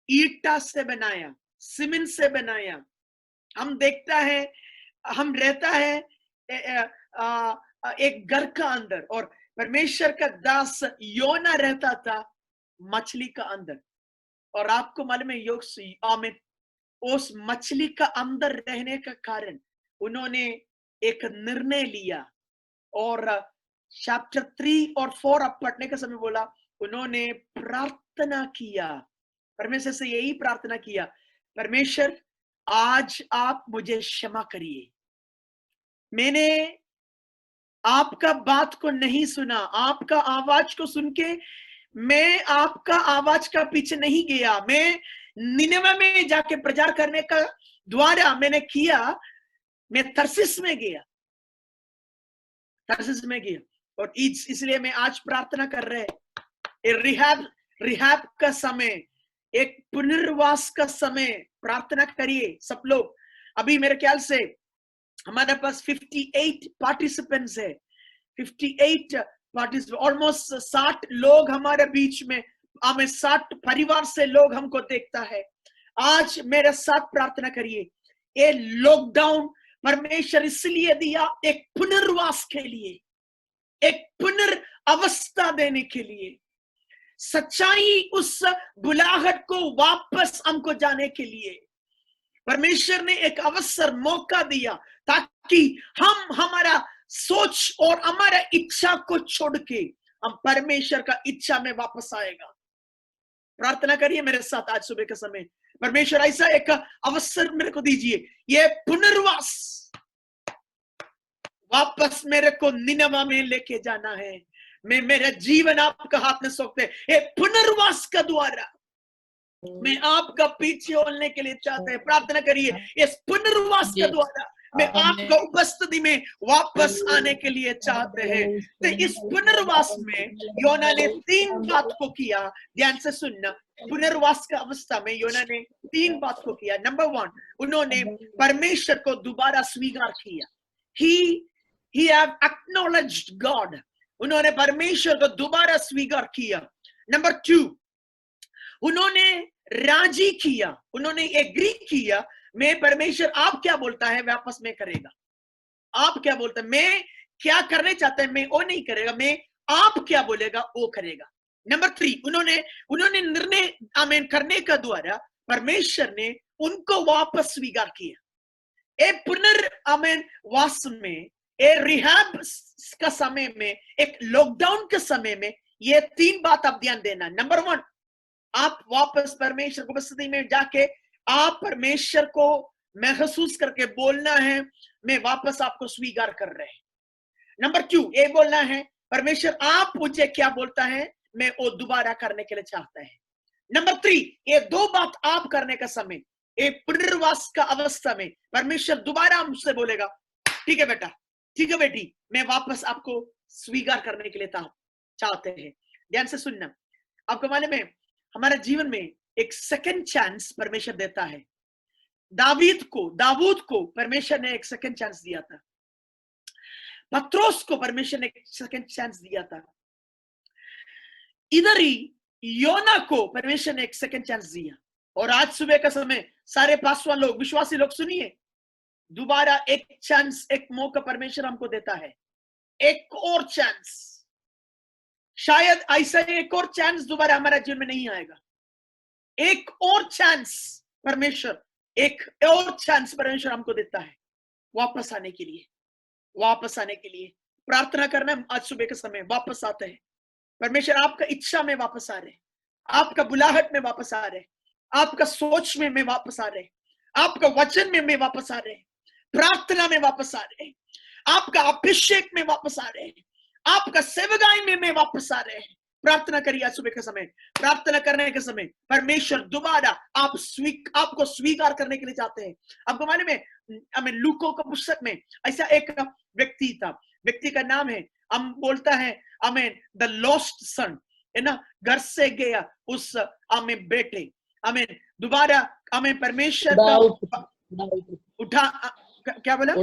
ईटा से बनाया, सीमेंट से बनाया, हम देखता है हम रहता है एक घर का अंदर, और परमेश्वर का दास योना रहता था मछली का अंदर। और आपको मालूम है उस मछली का अंदर रहने का कारण उन्होंने एक निर्णय लिया, और चैप्टर 3 और 4 आप पढ़ने का समय बोला, उन्होंने प्रार्थना किया, परमेश्वर से यही प्रार्थना किया, परमेश्वर आज आप मुझे क्षमा करिए, मैंने आपका बात को नहीं सुना, आपका आवाज को सुन के मैं आपका आवाज का पीछे नहीं गया, मैं निनेवे में जाके प्रचार करने का द्वारा मैंने किया, मैं तरसीस में गया, तरसीस में गया। और इसलिए मैं आज प्रार्थना कर रहे हैं, रिहाब का समय, एक पुनर्वास का समय, प्रार्थना करिए सब लोग। अभी मेरे ख्याल से हमारे पास 58 पार्टिसिपेंट्स है, 58 पार्टिसिपेंट, ऑलमोस्ट 60 लोग हमारे बीच में, हमें 60 परिवार से लोग हमको देखता है। आज मेरे साथ प्रार्थना करिए। ये लॉकडाउन परमेश्वर इसलिए दिया, एक पुनर्वास के लिए, एक पुनर्अवस्था देने के लिए, सच्चाई उस बुलाहट को वापस हमको जाने के लिए परमेश्वर ने एक अवसर, मौका दिया, ताकि हम हमारा सोच और हमारा इच्छा को छोड़ के हम परमेश्वर का इच्छा में वापस आएगा। प्रार्थना करिए मेरे साथ आज सुबह का समय, परमेश्वर ऐसा एक अवसर मेरे को दीजिए, ये पुनर्वास वापस मेरे को निनवा में लेके जाना है। मैं मेरा जीवन आपका हाथ में सौंपते, ये पुनर्वास का द्वारा मैं आपका पीछे होने के लिए चाहते हैं। प्रार्थना करिए, इस पुनर्वास का द्वारा मैं आपका उपस्थिति में वापस आने के लिए चाहते हैं। तो इस पुनर्वास में योना ने 3 बात को किया, ध्यान से सुनना। पुनर्वास का अवस्था में योना ने 3 बात को किया। नंबर 1, उन्होंने परमेश्वर को दोबारा स्वीकार किया। He have acknowledged God. उन्होंने परमेश्वर को दोबारा स्वीकार किया। नंबर 2, उन्होंने राजी किया, उन्होंने एग्री किया, मैं परमेश्वर आप क्या बोलता है वापस में करेगा, आप क्या बोलते हैं, मैं क्या करने चाहता है मैं वो नहीं करेगा, मैं आप क्या बोलेगा वो करेगा। नंबर 3, उन्होंने निर्णय आमीन करने का द्वारा परमेश्वर ने उनको वापस स्वीकार किया। एक पुनर्आमीन वास में, एक रिहाब का समय में, एक लॉकडाउन के समय में, ये 3 बात आप ध्यान देना। नंबर 1, आप वापस परमेश्वर की उपस्थिति में जाके आप परमेश्वर को महसूस करके बोलना है, मैं वापस आपको स्वीकार कर रहे हैं। नंबर 2, ये बोलना है परमेश्वर आप मुझे क्या बोलता है, मैं वो दोबारा करने के लिए चाहता है। नंबर 3, ये 2 बात आप करने का समय, एक पुनर्वास का अवस्था में परमेश्वर दोबारा मुझसे बोलेगा, ठीक है बेटा, ठीक है बेटी, मैं वापस आपको स्वीकार करने के लिए चाहते हैं। ध्यान से सुनना, आपको मालूम है हमारे जीवन में एक सेकंड चांस परमेश्वर देता है। दाऊद को परमेश्वर ने एक सेकंड चांस दिया था, पत्रोस को परमेश्वर ने एक सेकंड चांस दिया था, इधर ही योना को परमेश्वर ने एक सेकंड चांस दिया। और आज सुबह का समय सारे पासवान लोग, विश्वासी लोग सुनिए, दोबारा एक चांस, एक मौका परमेश्वर हमको देता है, एक और चांस। शायद ऐसा एक और चांस दोबारा हमारा जीवन में नहीं आएगा। एक और चांस परमेश्वर, एक और चांस परमेश्वर हमको देता है वापस आने के लिए, वापस आने के लिए। प्रार्थना करना आज सुबह के समय वापस आते हैं। परमेश्वर आपका इच्छा में वापस आ रहे, आपका बुलाहट में वापस आ रहे, आपका सोच में वापस आ रहे, आपका वचन में वापस आ रहे, प्रार्थना में वापस आ रहे, आपका अभिषेक में वापस आ रहे, आपका सेवकाई में वापस आ रहे हैं। प्रार्थना करिए आज सुबह के समय, प्रार्थना करने के समय परमेश्वर दोबारा आपको स्वीकार करने के लिए चाहते हैं। आपको मालूम है हमें लूकों का पुस्तक में ऐसा एक व्यक्ति था, व्यक्ति का नाम है, हम बोलता है आमीन द लॉस्ट सन, है ना, घर से गया उस आमीन बेटे, आमीन दोबारा आमीन परमेश्वर का उठा, क्या बोला,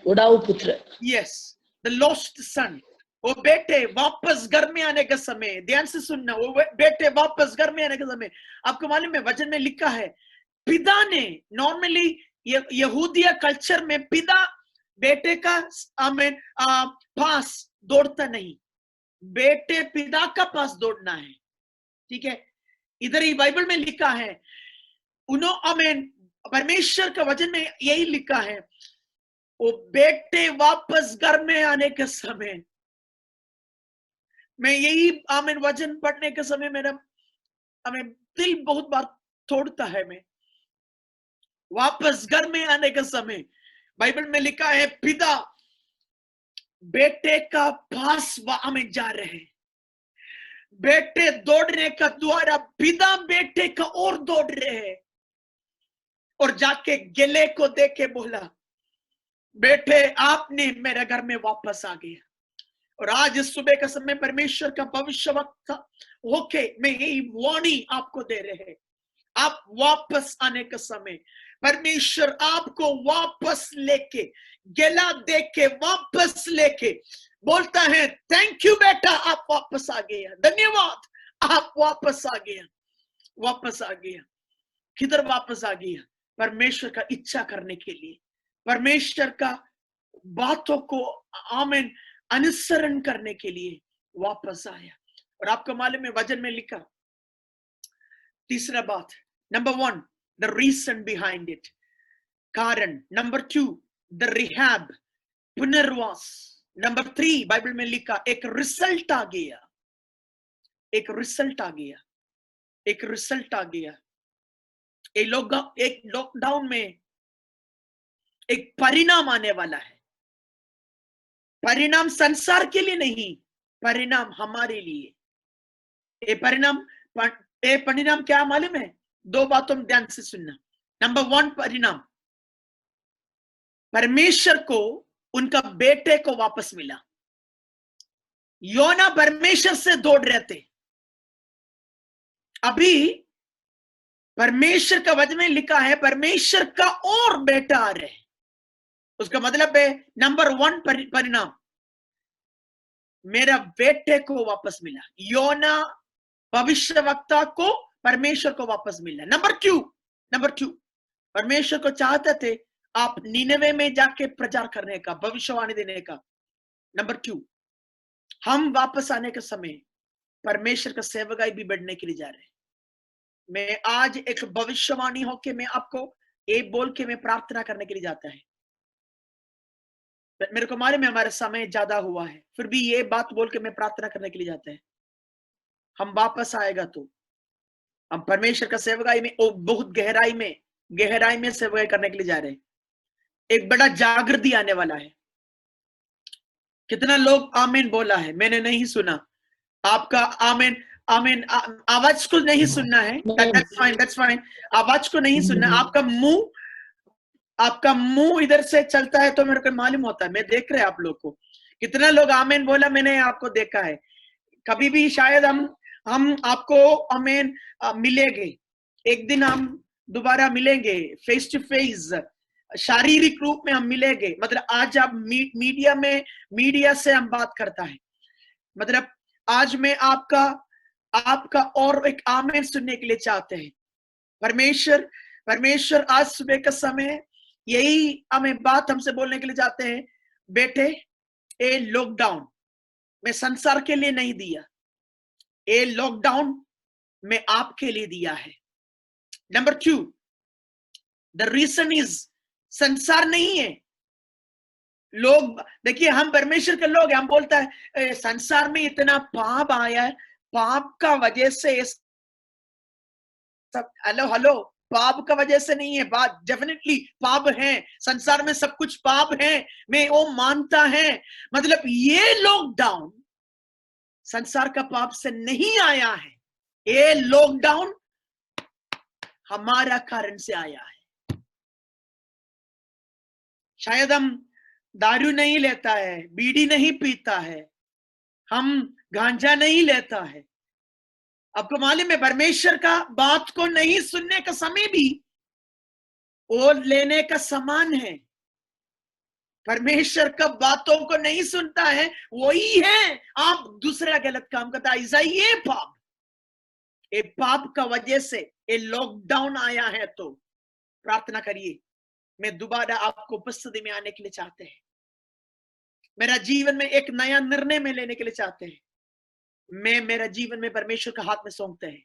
उड़ाऊ पुत्र, यस, द लॉस्ट सन। वो बेटे वापस घर में आने का समय, ध्यान से सुनना, वो बेटे वापस घर में आने का समय, आपको मालूम है वचन में लिखा है, पिता ने, नॉर्मली यहूदिया कल्चर में पिता बेटे का आमीन पास दौड़ता नहीं, बेटे पिता का पास दौड़ना है, ठीक है। इधर ही बाइबल में लिखा है, आमीन परमेश्वर का वचन में यही लिखा है, वो बेटे वापस घर में आने के समय, मैं यही आमीन वचन पढ़ने के समय मेरा आमीन दिल बहुत बार तोड़ता है। मैं वापस घर में आने के समय बाइबल में लिखा है, पिता बेटे का पास आमीन जा रहे हैं, बेटे दौड़ने का द्वारा बिना बेटे का और दौड़ रहे हैं, और जाके गिले को देके बोला, बेटे आपने मेरे घर में वापस आ गया। और आज इस सुबह का समय परमेश्वर का भविष्यवक्ता होके मैं यही वाणी आपको दे रहे हैं, आप वापस आने का समय, परमेश्वर आपको वापस लेके, गिला देके वापस लेके बोलता है, थैंक यू बेटा, आप वापस आ गया, धन्यवाद, आप वापस आ गया, वापस आ गया। किधर वापस आ गया? परमेश्वर का इच्छा करने के लिए, परमेश्वर का बातों को आमीन अनुसरण करने के लिए वापस आया। और आपको मालूम है वचन में लिखा, तीसरा बात, number 1 the reason behind it, कारण। नंबर 2 द रिहैब, पुनर्वास। नंबर 3 बाइबल में लिखा, एक रिजल्ट आ गया, एक रिजल्ट आ गया, एक रिजल्ट आ गया। एक लॉकडाउन में एक परिणाम आने वाला है। परिणाम संसार के लिए नहीं, परिणाम हमारे लिए। ये परिणाम क्या मालूम है? 2 बातों में ध्यान से सुनना। नंबर 1 परिणाम, परमेश्वर को उनका बेटे को वापस मिला। योना परमेश्वर से दौड़ रहे थे, अभी परमेश्वर का वचन में लिखा है परमेश्वर का और बेटा आ रहे। उसका मतलब है नंबर 1 परिणाम, मेरा बेटे को वापस मिला। योना भविष्यवक्ता को परमेश्वर को वापस मिला। नंबर 2 परमेश्वर को चाहते थे आप नीनवे में जाके प्रचार करने का, भविष्यवाणी देने का। नंबर 2 हम वापस आने के समय परमेश्वर का सेवकाई भी बढ़ने के लिए जा रहे हैं। मैं आज एक भविष्यवाणी होके मैं आपको एक बोल के मैं प्रार्थना करने के लिए जाता है। मेरे को मालूम है हमारा समय ज्यादा हुआ है, फिर भी ये बात बोल के मैं प्रार्थना करने के लिए जाता है। हम वापस आएगा तो हम परमेश्वर का सेवकाई में बहुत गहराई में सेवकाई करने के लिए जा रहे हैं। एक बड़ा जागृति आने वाला है। कितना लोग आमीन बोला है? मैंने नहीं सुना आपका आमीन। आमीन आवाज को नहीं सुनना है, दैट्स फाइन। आवाज को नहीं सुनना, आपका मुंह इधर से चलता है तो मेरे को मालूम होता है। मैं देख रहे आप लोग को, कितना लोग आमीन बोला मैंने आपको देखा है। कभी भी शायद हम आपको आमीन मिलेंगे, एक दिन हम दोबारा मिलेंगे, फेस टू फेस, शारीरिक रूप में हम मिलेंगे। मतलब आज आप मीडिया से हम बात करता है, मतलब आज मैं आपका और एक आमीन सुनने के लिए चाहते हैं। परमेश्वर आज सुबह का समय यही हमें बात हमसे बोलने के लिए चाहते हैं, बेटे ये लॉकडाउन मैं संसार के लिए नहीं दिया, ये लॉकडाउन मैं आपके लिए दिया है। नंबर 2 द रीजन इज, संसार नहीं है। लोग देखिए, हम परमेश्वर के लोग हैं, हम बोलता है संसार में इतना पाप आया है, पाप का वजह से सब, हेलो पाप का वजह से नहीं है बात, डेफिनेटली पाप है, संसार में सब कुछ पाप है, मैं वो मानता है। मतलब ये लॉकडाउन संसार का पाप से नहीं आया है, ये लॉकडाउन हमारा कारण से आया है। शायद हम दारू नहीं लेता है, बीड़ी नहीं पीता है, हम गांजा नहीं लेता है। आपको मालूम है परमेश्वर का बात को नहीं सुनने का समय भी और लेने का समान है। परमेश्वर का बातों को नहीं सुनता है, वही है आप दूसरा गलत काम करता है। ऐसा ये पाप का वजह से ये लॉकडाउन आया है। तो प्रार्थना करिए, मैं दोबारा आपको उपस्थिति में आने के लिए चाहते हैं, मेरा जीवन में एक नया निर्णय में लेने के लिए चाहते हैं। मैं मेरा जीवन में परमेश्वर का हाथ में सौंपते हैं,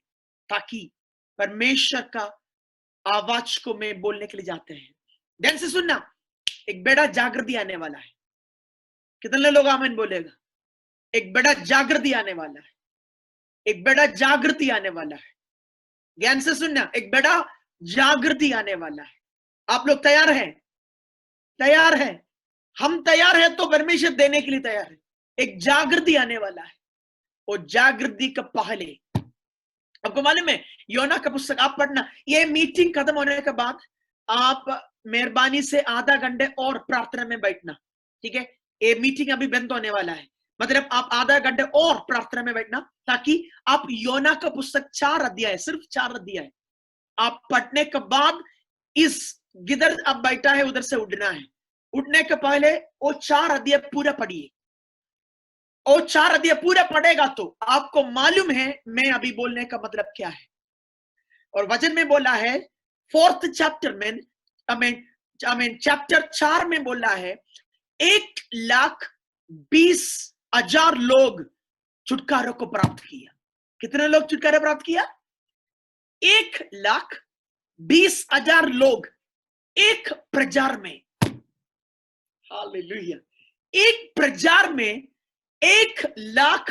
ताकि परमेश्वर का आवाज को मैं बोलने के लिए जाते हैं। ध्यान से सुनना, एक बड़ा जागृति आने वाला है। कितने लोग आमीन बोलेगा? एक बड़ा जागृति आने वाला है, एक बड़ा जागृति आने वाला है। ध्यान से सुनना, एक बड़ा जागृति आने वाला है। आप लोग तैयार हैं? तैयार है? हम तैयार है तो परमेश्वर देने के लिए तैयार है। एक जागृति आने वाला है। और जागृति का पहले। आपको मालूम है योना का पुस्तक आप पढ़ना, ये मीटिंग खत्म होने के बाद आप मेहरबानी से आधा घंटे और प्रार्थना में बैठना, ठीक है? ये मीटिंग अभी बंद होने वाला है, मतलब आप आधा घंटे और प्रार्थना में बैठना, ताकि आप योना का पुस्तक 4 अध्याय, सिर्फ 4 अध्याय आप पढ़ने के बाद, इस जिधर आप बैठा है उधर से उठना है, उठने के पहले वो 4 अध्याय पूरा पढ़िए। और 4 अध्याय पूरा पढ़ेगा तो आपको मालूम है मैं अभी बोलने का मतलब क्या है। और वचन में बोला है 4th चैप्टर में, चैप्टर 4 में बोला है 1,20,000 लोग छुटकारों को प्राप्त किया। कितने लोग छुटकारा प्राप्त किया? 1,20,000 लोग एक प्रचार में। हालेलुया। एक प्रचार में 1,00,000,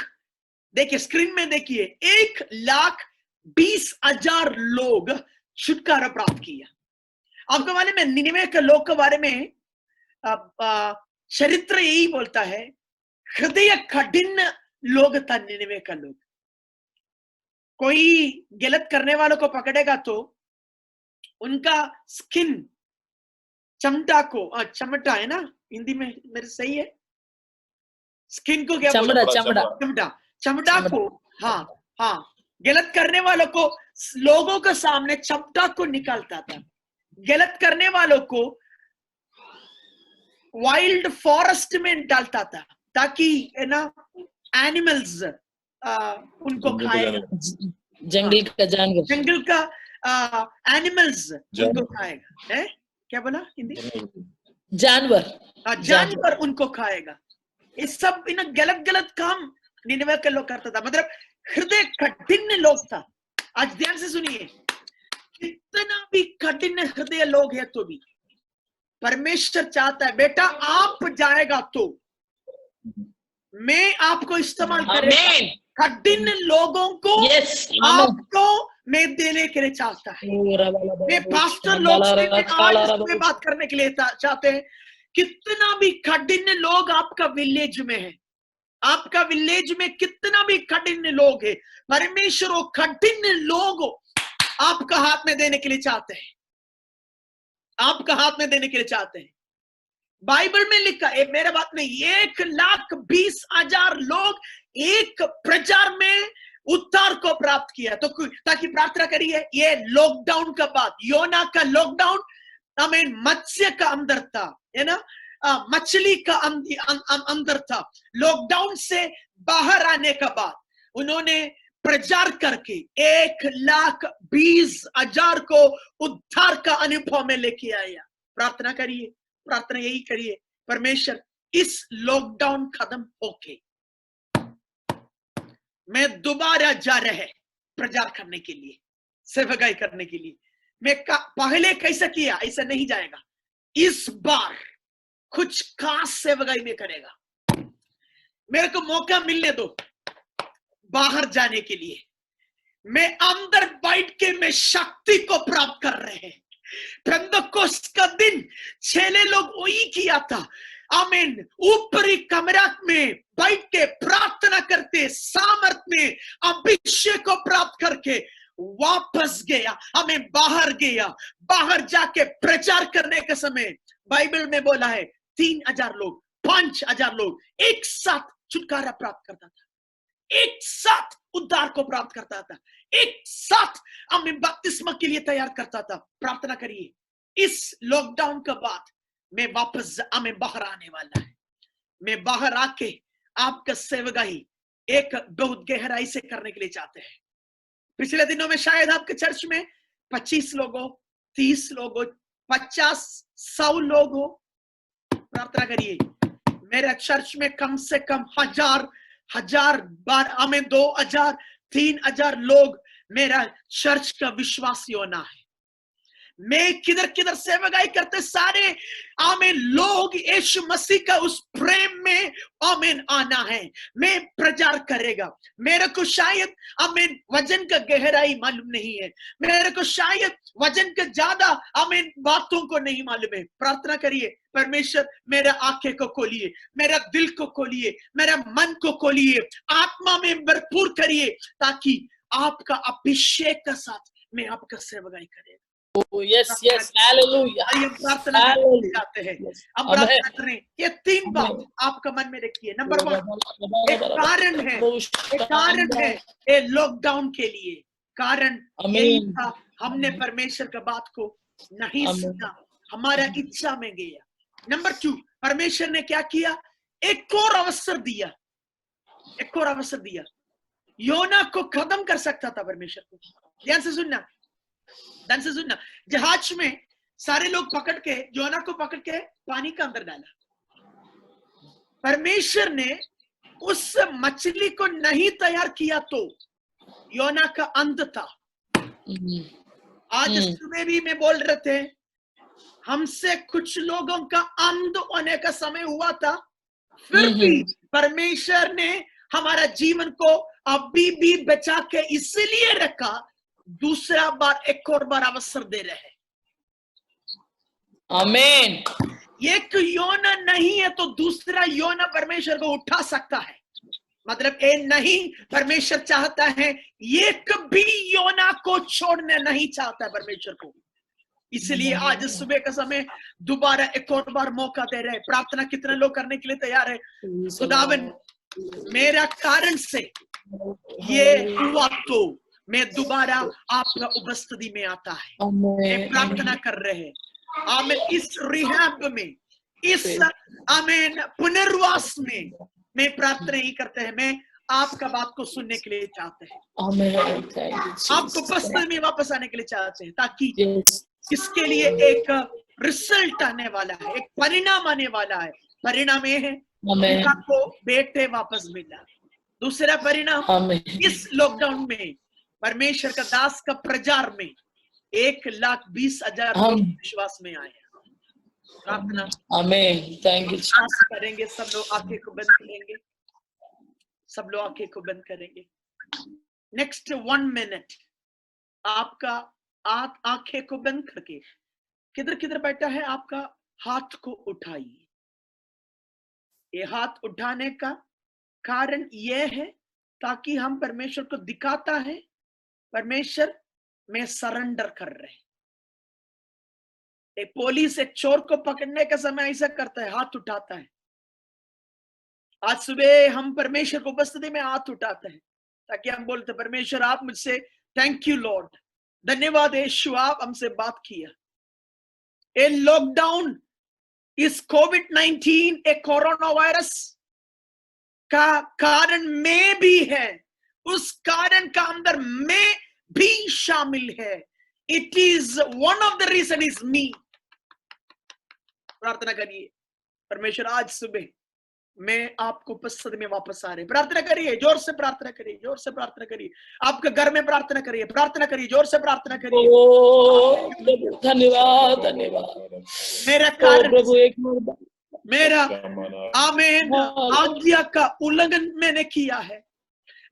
देखिए स्क्रीन में देखिए, 1,20,000 लोग छुटकारा प्राप्त किया। आपको मालूम है निनिवे के लोग के बारे में चरित्र यही बोलता है, हृदय कठिन लोग था निनिवे का लोग। कोई गलत करने वालों को पकड़ेगा तो उनका स्किन, चमड़ा को, चमड़ा है ना हिंदी में, मेरे सही है? स्किन को क्या बोलते हैं? चमड़ा को, हाँ, गलत करने वालों को लोगों के सामने चमड़ा को निकालता था। गलत करने वालों को वाइल्ड फॉरेस्ट में डालता था, ताकि है ना एनिमल्स उनको खाएगा, जंगल का जानवर, जंगल का एनिमल्स उनको खाएगा। है क्या बोला हिंदी? जानवर उनको खाएगा। ये सब इन गलत काम निनिवे के लोग करता था, मतलब हृदय कठिन लोग था। आज ध्यान से सुनिए, कितना भी कठिन हृदय लोग है तो भी परमेश्वर चाहता है बेटा आप जाएगा तो मैं आपको इस्तेमाल करेगा। कठिन लोगों को आपको मैं देने के लिए चाहता है। मैं पास्टर लोग से आज इसमें बात करने के लिए चाहते हैं, कितना भी कठिन लोग आपका विलेज में है, आपका विलेज में कितना भी कठिन लोग है, परमेश्वर वो कठिन लोग आपका हाथ में देने के लिए चाहते हैं, आपका हाथ में देने के लिए चाहते हैं। बाइबल में लिखा है, मेरा बात नहीं, 1,20,000 लोग एक प्रचार में उद्धार को प्राप्त किया। तो ताकि प्रार्थना करिए, ये लॉकडाउन का बात, योना का लॉकडाउन हमें मत्स्य का अंदर था, है ना, मछली का अंदर था। लॉकडाउन से बाहर आने का बाद उन्होंने प्रचार करके 1,20,000 को उद्धार का अनुभव में लेके आया। प्रार्थना करिए, प्रार्थना यही करिए, परमेश्वर इस लॉकडाउन खत्म होके मैं दोबारा जा रहे प्रचार करने के लिए, सेवकाई करने के लिए। मैं पहले कैसा किया ऐसा नहीं जाएगा, इस बार कुछ खास सेवकाई में करेगा। मेरे को मौका मिलने दो बाहर जाने के लिए। मैं अंदर बैठ के मैं शक्ति को प्राप्त कर रहे हैं। पेंतकोस्त का दिन चेले लोग वही किया था। आमीन। ऊपरी कमरा में बैठ के प्रार्थना करते, सामर्थ में अभिषेक को प्राप्त करके वापस गया, हमें बाहर गया। बाहर जाके प्रचार करने के समय बाइबल में बोला है 3,000 लोग, 5,000 लोग एक साथ छुटकारा प्राप्त करता था, एक साथ उद्धार को प्राप्त करता था, एक साथ हमें बपतिस्मा के लिए तैयार करता था। प्रार्थना करिए, इस लॉकडाउन के बाद मैं वापस हमें बाहर आने वाला है। मैं बाहर आके आपका सेवकाई एक बहुत गहराई से करने के लिए चाहते हैं। पिछले दिनों में शायद आपके चर्च में 25 लोग हो, 30 लोग हो, 50, 100 लोग हो। प्रार्थना करिए, मेरे चर्च में कम से कम 1,000 बार, हमें 2,000, 3,000 लोग मेरा चर्च का विश्वासी होना है। मैं किधर किधर सेवकाई करते सारे आमीन लोग यीशु मसीह का उस प्रेम में आमीन आना है। मैं प्रचार करेगा। मेरे को शायद आमीन वजन का गहराई मालूम नहीं है, मेरे को शायद वजन का ज्यादा आमीन बातों को नहीं मालूम है। प्रार्थना करिए, परमेश्वर मेरा आंखें को खोलिए, मेरा दिल को खोलिए, मेरा मन को खोलिए, आत्मा में भरपूर करिए, ताकि आपका अभिषेक के साथ मैं आपका सेवकाई करेगा। Oh, yes, yes, hallelujah. आइए हम प्रार्थना करने जाते हैं। हम प्रार्थना करें। ये 3 बात आपका मन में रखिए। नंबर 1, एक कारण है ये लॉकडाउन के लिए। कारण यही था, हमने परमेश्वर का बात को नहीं सुना, हमारा इच्छा में गया। नंबर 2, परमेश्वर ने क्या किया, एक और अवसर दिया, एक और अवसर दिया। योना को खत्म कर सकता था परमेश्वर को। ध्यान से सुनना, ध्यान से सुनना। जहाज में सारे लोग पकड़ के योना को पकड़ के पानी के अंदर डाला। परमेश्वर ने उस मछली को नहीं तैयार किया तो योना का अंत था। आज सुबह भी मैं बोल रहे थे, हमसे कुछ लोगों का अंत होने का समय हुआ था, फिर भी परमेश्वर ने हमारा जीवन को अभी भी बचा के इसलिए रखा, दूसरा बार एक और बार अवसर दे रहे हैं। आमीन। एक योना नहीं है तो दूसरा योना परमेश्वर को उठा सकता है। मतलब ये नहीं, परमेश्वर चाहता है, एक भी योना को छोड़ना नहीं चाहता है परमेश्वर को। इसलिए आज सुबह का समय दोबारा एक और बार मौका दे रहे हैं। प्रार्थना कितने लोग करने के लिए तैयार है? खुदावन, मेरा कारण से ये हुआ तो मैं दोबारा आपका उपस्थिति में आता है। मैं प्रार्थना कर रहे हैं आमीन। इस रिहैब में, इस आमीन पुनर्वास में मैं प्रार्थना ही करते हैं, मैं आपका बात को सुनने के लिए चाहते हैं, आपको उपस्थिति में वापस आने के लिए चाहते हैं, ताकि इसके लिए एक रिजल्ट आने वाला है, एक परिणाम आने वाला है। परिणाम ये है को बेटे वापस मिला। दूसरा परिणाम, इस लॉकडाउन में परमेश्वर का दास का प्रचार में 1,20,000 लोग विश्वास में आए। प्रार्थना आमीन। Thank you. करेंगे सब लोग, आंखें को बंद करेंगे, सब लोग आंखें को बंद करेंगे। नेक्स्ट 1 मिनट आपका आंखें को बंद करके किधर किधर बैठा है आपका हाथ को उठाइए। ये हाथ उठाने का कारण यह है ताकि हम परमेश्वर को दिखाता है, परमेश्वर में सरेंडर कर रहे हैं। एक पुलिस एक चोर को पकड़ने का समय ऐसा करता है, हाथ उठाता है। आज सुबह हम परमेश्वर को उपस्थिति में हाथ उठाते हैं ताकि हम बोलते, परमेश्वर आप मुझसे, थैंक यू लॉर्ड, धन्यवाद यीशु, आप हमसे बात किया। ए लॉकडाउन, इस कोविड-19 एक कोरोना वायरस का कारण में भी है, उस कारण का अंदर में भी शामिल है। It is one of the reason is me. प्रार्थना करिए, परमेश्वर आज सुबह मैं आपको उपस्थिति में वापस आ रहे। प्रार्थना करिए, जोर से प्रार्थना करिए, जोर से प्रार्थना करिए। आपके घर में प्रार्थना करिए, प्रार्थना करिए, जोर से प्रार्थना करिए। धन्यवाद, धन्यवाद। मेरा कारण प्रभु, एक मेरा आमीन आज्ञा का उल्लंघन मैंने किया है,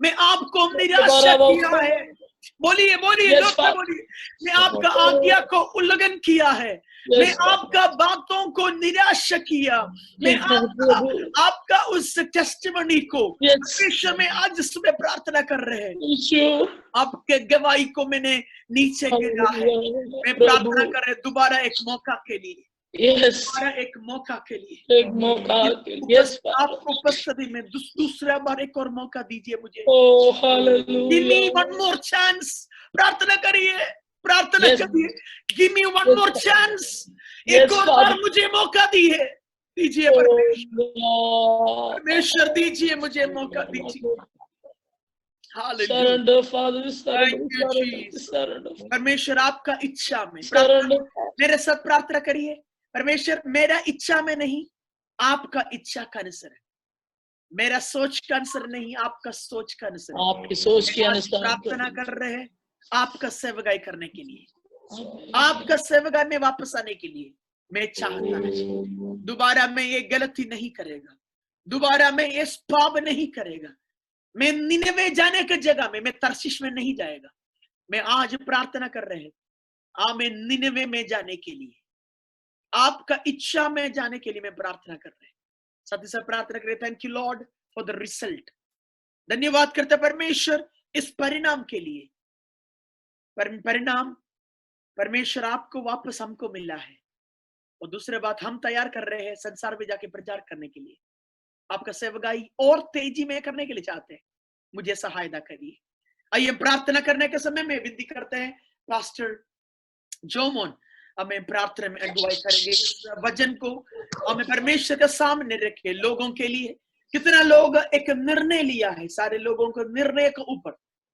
मैं आपको निराशा किया है। बोलिए बोलिए, जोर से बोलिए। मैं आपका आज्ञा को उल्लंघन किया है, मैं आपका बातों को निराशा किया, मैं आपका उस टेस्टिमनी को परमेश्वर में आज सुबह प्रार्थना कर रहे हैं। आपके गवाही को मैंने नीचे गिरा है। मैं प्रार्थना कर रहे दोबारा एक मौका के लिए, दोबारा एक मौका के लिए, एक मौका के लिए। आपको उपस्थिति में दूसरा बार एक और मौका दीजिए मुझे। Give me one more chance। प्रार्थना करिए, प्रार्थना करिए। Give me one more chance। एक और बार मुझे मौका दीजिए परमेश्वर, परमेश्वर दीजिए मुझे मौका दीजिए। परमेश्वर आपका इच्छा में, मेरे साथ प्रार्थना करिए। परमेश्वर मेरा इच्छा में नहीं, आपका इच्छा का अनुसार है। मेरा सोच का अनुसार नहीं, आपका सोच का अनुसार, आपकी सोच के अनुसार प्रार्थना कर रहे हैं आपका सेवकाई करने के लिए। आपका सेवका में वापस आने के लिए मैं चाहता हूं। दोबारा मैं ये गलती नहीं करेगा, दोबारा मैं ये पाप नहीं करेगा। मैं निनवे जाने की जगह में, मैं तरशीश में नहीं जाएगा। मैं आज प्रार्थना कर रहे हैं, मैं निनवे में जाने के लिए, आपका इच्छा में जाने के लिए मैं प्रार्थना कर रहे हैं। साथ ही साथ प्रार्थना करें, thank you Lord for the result. धन्यवाद करते परमेश्वर इस परिणाम के लिए। परिणाम परमेश्वर आपको वापस हमको मिला है। और दूसरी बात, हम तैयार कर रहे हैं संसार में जाके प्रचार करने के लिए। आपका सेवकाई और तेजी में करने के लिए चाहते हैं, मुझे सहायता करिए। आइए प्रार्थना करने के समय में विनती करते हैं पास्टर जोमोन हमें प्रार्थना में अगुवाई करेंगे। इस वचन को हमें परमेश्वर के सामने रखे लोगों के लिए। कितना लोग एक निर्णय लिया है, सारे लोगों को निर्णय के ऊपर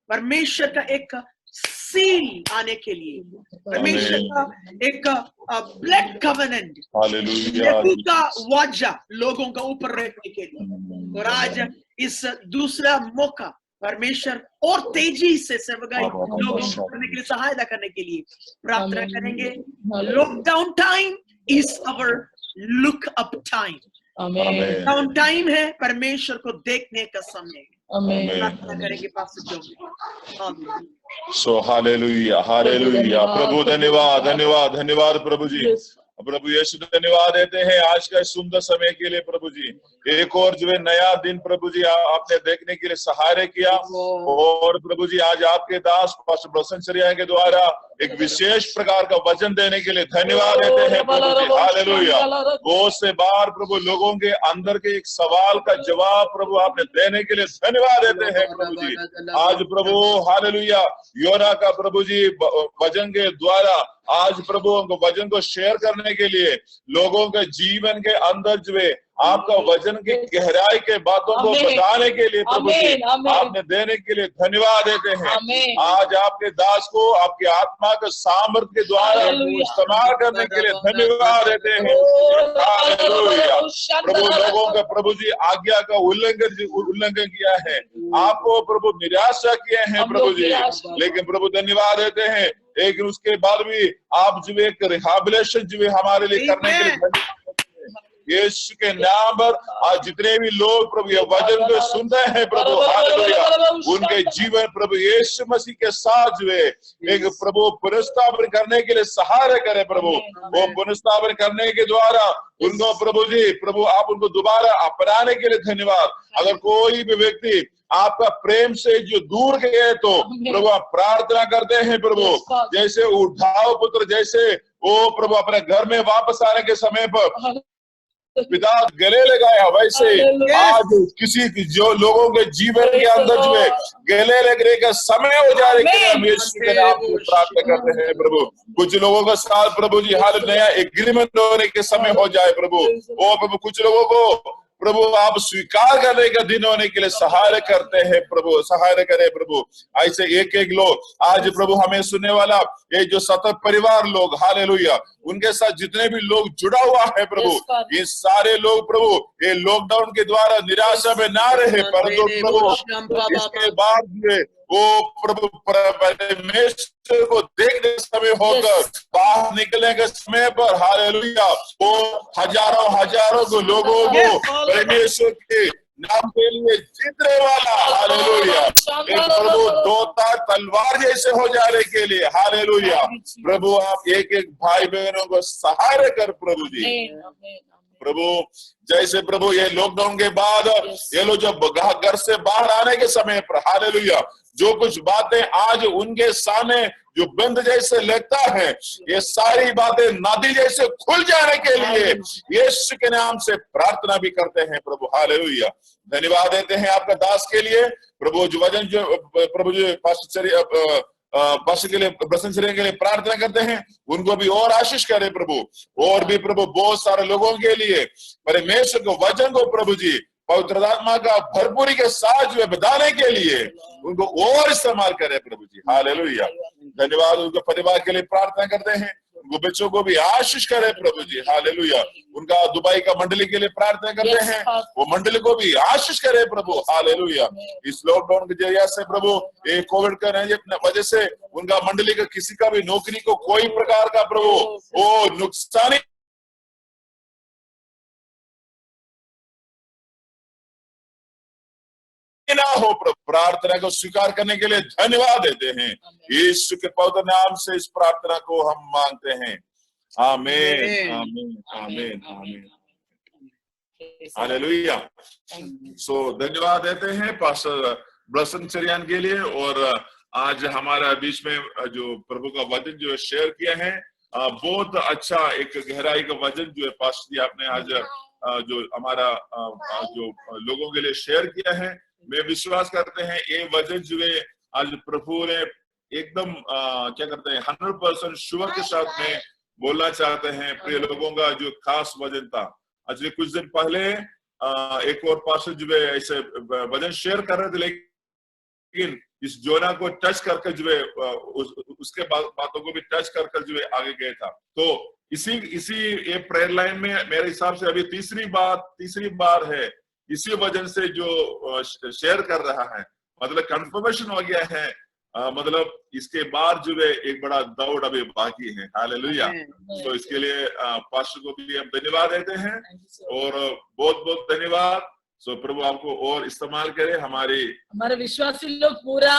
परमेश्वर का एक सील आने के लिए, परमेश्वर का एक ब्लड कवेनेंट, लहू का वाजा लोगों का ऊपर रखने के लिए। और आज इस दूसरा मौका परमेश्वर और तेजी से सेवकाई लोगों को करने के लिए, सहायता करने के लिए प्रार्थना करेंगे। Lockdown time is our look up time. Lockdown time है परमेश्वर को देखने का समय। प्रार्थना करेंगे pastor Jomon. So hallelujah, hallelujah. प्रभु धन्यवाद, धन्यवाद, धन्यवाद प्रभु जी। प्रभु यीशु धन्यवाद देते हैं आज का सुंदर समय के लिए प्रभु जी। एक और जो है नया दिन प्रभु जी आपने देखने के लिए सहारे किया। और प्रभु जी आज आपके दास पास्टर ब्रसनचर्या के द्वारा एक विशेष प्रकार का वचन देने के लिए धन्यवाद देते हैं प्रभु जी। हालेलुया। बहुत से बार प्रभु लोगों के अंदर के एक सवाल का जवाब प्रभु आपने देने के लिए धन्यवाद देते हैं प्रभु जी। आज प्रभु हालेलुया योना का प्रभु जी वचन के द्वारा आज प्रभु उनको वचन को शेयर करने के लिए लोगों के जीवन के अंदर जो है आपका वचन की गहराई के बातों को बताने के लिए प्रभु जी आपने देने के लिए धन्यवाद देते हैं। आज आपके दास को आपके आत्मा के सामर्थ्य के द्वारा इस्तेमाल करने के लिए धन्यवाद देते हैं। प्रभु लोगों का प्रभु जी आज्ञा का उल्लंघन किया है, आपको प्रभु निराशा किए हैं प्रभु जी, लेकिन प्रभु धन्यवाद देते हैं। लेकिन उसके बाद भी आप जो एक रिहैबिलिटेशन जो हमारे लिए करने के लिए यीशु के नाम पर आज जितने भी लोग प्रभु ये वचन को सुनते हैं प्रभु हालेलुया उनके जीवन प्रभु यीशु मसीह के साथ जो है एक प्रभु पुनर्स्थापन करने के लिए सहारा करे प्रभु। वो पुनर्स्थापन करने के द्वारा उनको प्रभु जी प्रभु आप उनको दोबारा अपनाने के लिए धन्यवाद। अगर कोई भी व्यक्ति आपका प्रेम से जो दूर गए तो प्रभु आप प्रार्थना करते हैं प्रभु जैसे उद्धाव पुत्र जैसे वो प्रभु अपने घर में वापस आने के समय पर पिता गले लगाया, वैसे आज किसी जो लोगों के जीवन के अंदर जो है गले लगने का समय हो जाने के लिए हम यीशु के नाम से प्रार्थना करते हैं प्रभु। कुछ लोगों का साथ प्रभु जी हर नया एग्रीमेंट होने के समय हो जाए प्रभु। ओ प्रभु कुछ लोगों को प्रभु आप स्वीकार करने का दिन होने के लिए सहायता करते हैं प्रभु, सहायता करे प्रभु। ऐसे एक एक लोग आज प्रभु हमें सुनने वाला ये जो सतत परिवार लोग हालेलुया उनके साथ जितने भी लोग जुड़ा हुआ है प्रभु ये सारे लोग प्रभु ये लॉकडाउन के द्वारा निराशा में ना रहे परंतु प्रभु इसके बाद वो प्रभु परमेश्वर को देखने समय होकर बाहर निकलने के समय पर हालेलुया वो हजारों को लोगों को परमेश्वर के नाम के लिए जीतने वाला हालेलुया एक प्रभु दोता तलवार जैसे हो जाने के लिए हालेलुया प्रभु आप एक एक भाई बहनों को सहारा कर प्रभु जी प्रभु। जैसे प्रभु ये लॉकडाउन के बाद ये लोग जब घर से बाहर आने के समय पर हालेलुया जो कुछ बातें आज उनके सामने जो बंद जैसे लगता है ये सारी बातें नदी जैसे खुल जाने के लिए यीशु के नाम से प्रार्थना भी करते हैं प्रभु हालेलुया। धन्यवाद देते हैं आपका दास के लिए प्रभु जो वचन जो प्रभु जो पास्टर के लिए ब्रसनचर्या के लिए प्रार्थना करते हैं उनको भी और आशीष करे प्रभु। और भी प्रभु बहुत सारे लोगों के लिए परमेश्वर को वचन को प्रभु जी पवित्र आत्मा का भरपूरी के साथ जो बताने के लिए उनको और इस्तेमाल करे प्रभु जी हालेलुया। धन्यवाद उनके परिवार के लिए प्रार्थना करते हैं वो बच्चों को भी आशीष करे प्रभु जी, हालेलुया। उनका दुबई का मंडली के लिए प्रार्थना करते हैं, वो मंडली को भी आशीष करे प्रभु, हालेलुया। इस लॉकडाउन के जरिए से प्रभु, ये कोविड का वजह से उनका मंडली का किसी का भी नौकरी को कोई प्रकार का प्रभु वो नुकसान ना हो प्रभु। प्रार्थना को स्वीकार करने के लिए धन्यवाद देते हैं, यीशु के पवित्र नाम से इस प्रार्थना को हम मांगते हैं, आमीन आमीन आमीन आमीन, हालेलुया। सो धन्यवाद देते हैं पास्टर ब्लसन चरियान के लिए। और आज हमारा बीच में जो प्रभु का वचन जो शेयर किया है, बहुत अच्छा एक गहराई का वचन जो है पास्टर जी आपने आज जो हमारा जो लोगों के लिए शेयर किया है। मैं विश्वास करते हैं ये वचन जो है आज प्रभु ने एकदम क्या करते हैं 100% श्योर के साथ में बोलना चाहते हैं प्रिय लोगों का जो खास वचन था। आज कुछ दिन पहले एक और पास्टर जो है ऐसे वचन शेयर कर रहे थे, लेकिन इस जोना को टच करके जो है उसके बातों को भी टच करके जो है आगे गया था। तो इसी ये प्रेयर लाइन में मेरे हिसाब से अभी तीसरी बार है इसी वजन से जो शेयर कर रहा है, मतलब कंफर्मेशन हो गया है, मतलब इसके बाद जो है एक बड़ा दौड़ अभी बाकी है, हालेलुया। तो इसके लिए पास्टर को भी हम धन्यवाद देते हैं और बहुत बहुत धन्यवाद। सो प्रभु आपको और इस्तेमाल करे, हमारे विश्वासी लोग पूरा